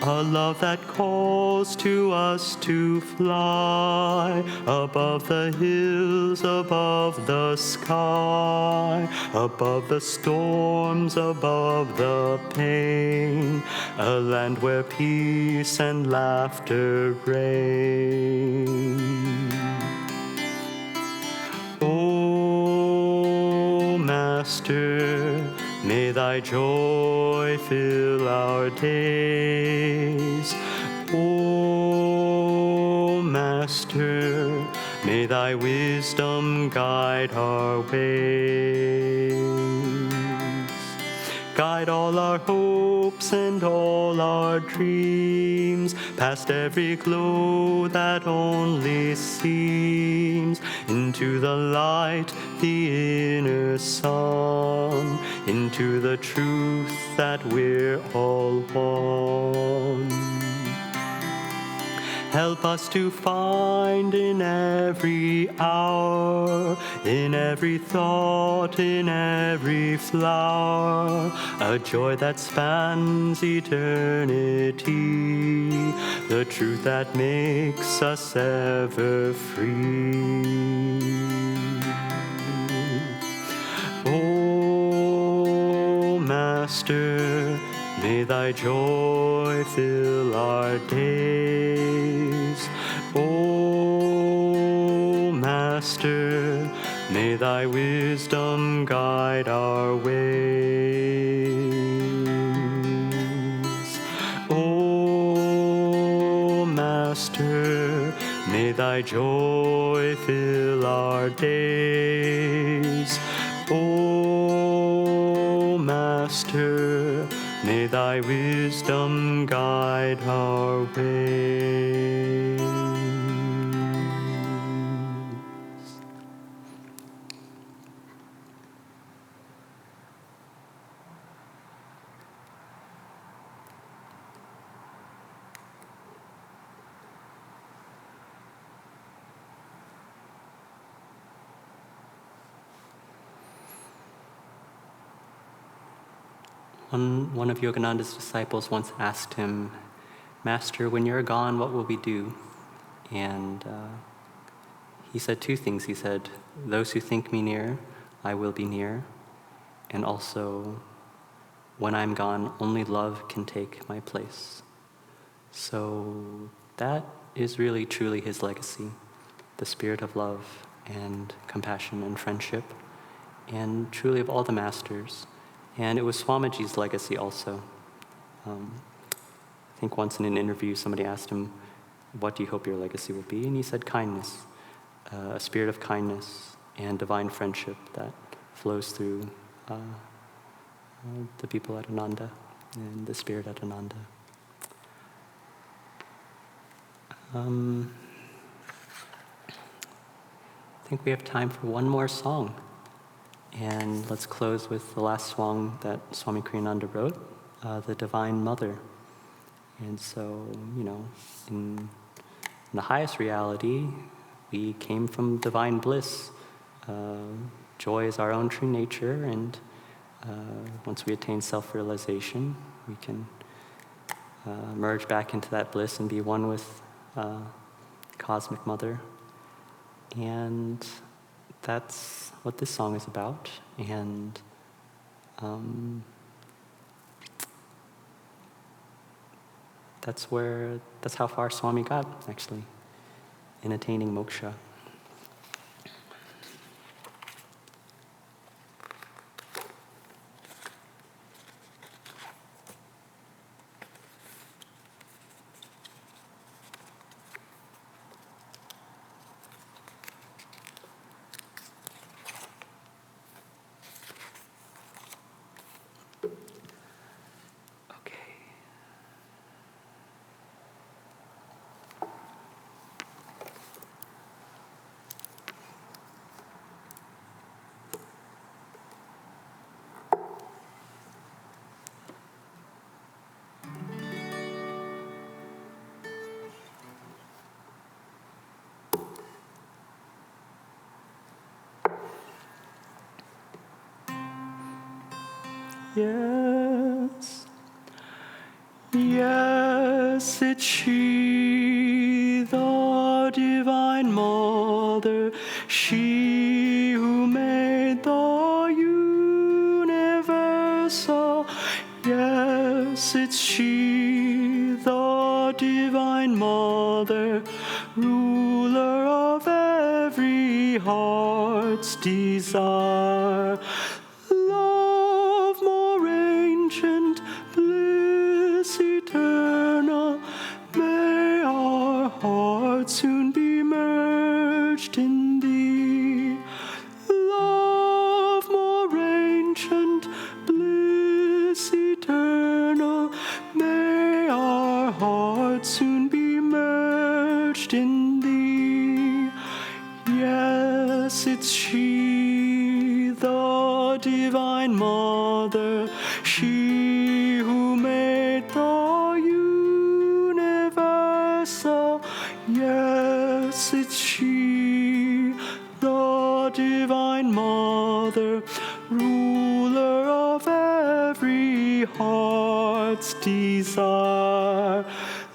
A love that calls to us to fly above the hills, above the sky, above the storms, above the pain, a land where peace and laughter reign. O Master, may thy joy fill our days. O Master, may thy wisdom guide our ways. Guide all our hopes and all our dreams, past every glow that only seems, into the light, the inner sun, into the truth that we're all one. Help us to find in every hour, in every thought, in every flower, a joy that spans eternity, the truth that makes us ever free. O Master, may thy joy fill our days. O Master, may thy wisdom guide our ways. O Master, may thy joy fill our days. O Master, may thy wisdom guide our ways. One of Yogananda's disciples once asked him, "Master, when you're gone, what will we do?" And he said two things. He said, "Those who think me near, I will be near. And also, when I'm gone, only love can take my place." So that is really, truly his legacy, the spirit of love and compassion and friendship, and truly of all the masters. And it was Swamiji's legacy also. I think once in an interview, somebody asked him, "What do you hope your legacy will be?" And he said, kindness, a spirit of kindness and divine friendship that flows through the people at Ananda and the spirit at Ananda. I think we have time for one more song. And let's close with the last song that Swami Kriyananda wrote, The Divine Mother. And so, in the highest reality, we came from divine bliss. Joy is our own true nature, and once we attain self-realization, we can merge back into that bliss and be one with Cosmic Mother. And that's what this song is about. And that's how far Swami got, actually, in attaining moksha. Yes, yes, it's she, the Divine Mother, she who made the universal. Yes, it's she, the Divine Mother, ruler of every heart's desire. Love more ancient, bliss eternal, may our hearts soon be merged in thee. Love more ancient, bliss eternal, may our hearts soon be merged in thee. Yes, it's she, the Divine Mother, she who made the universal. Yes, it's she, the Divine Mother, ruler of every heart's desire.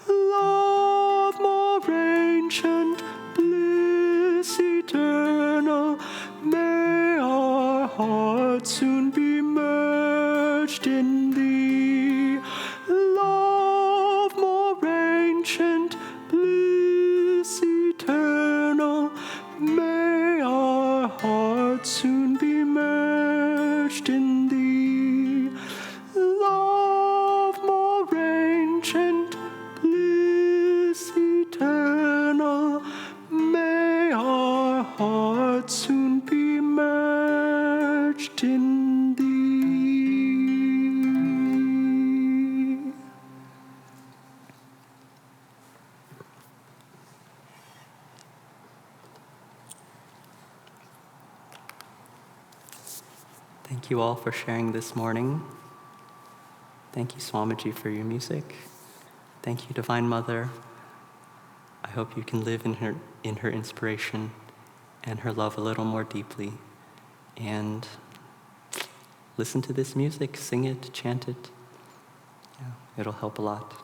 Love more ancient, bliss eternal, may our hearts soon be merged in thee. Love more ancient, bliss eternal, may our hearts soon be merged in thee. Love more ancient, bliss eternal, may our hearts soon be merged in thee. Thank you all for sharing this morning. Thank you, Swamiji, for your music. Thank you, Divine Mother. I hope you can live in her inspiration and her love a little more deeply. And listen to this music, sing it, chant it. Yeah, it'll help a lot.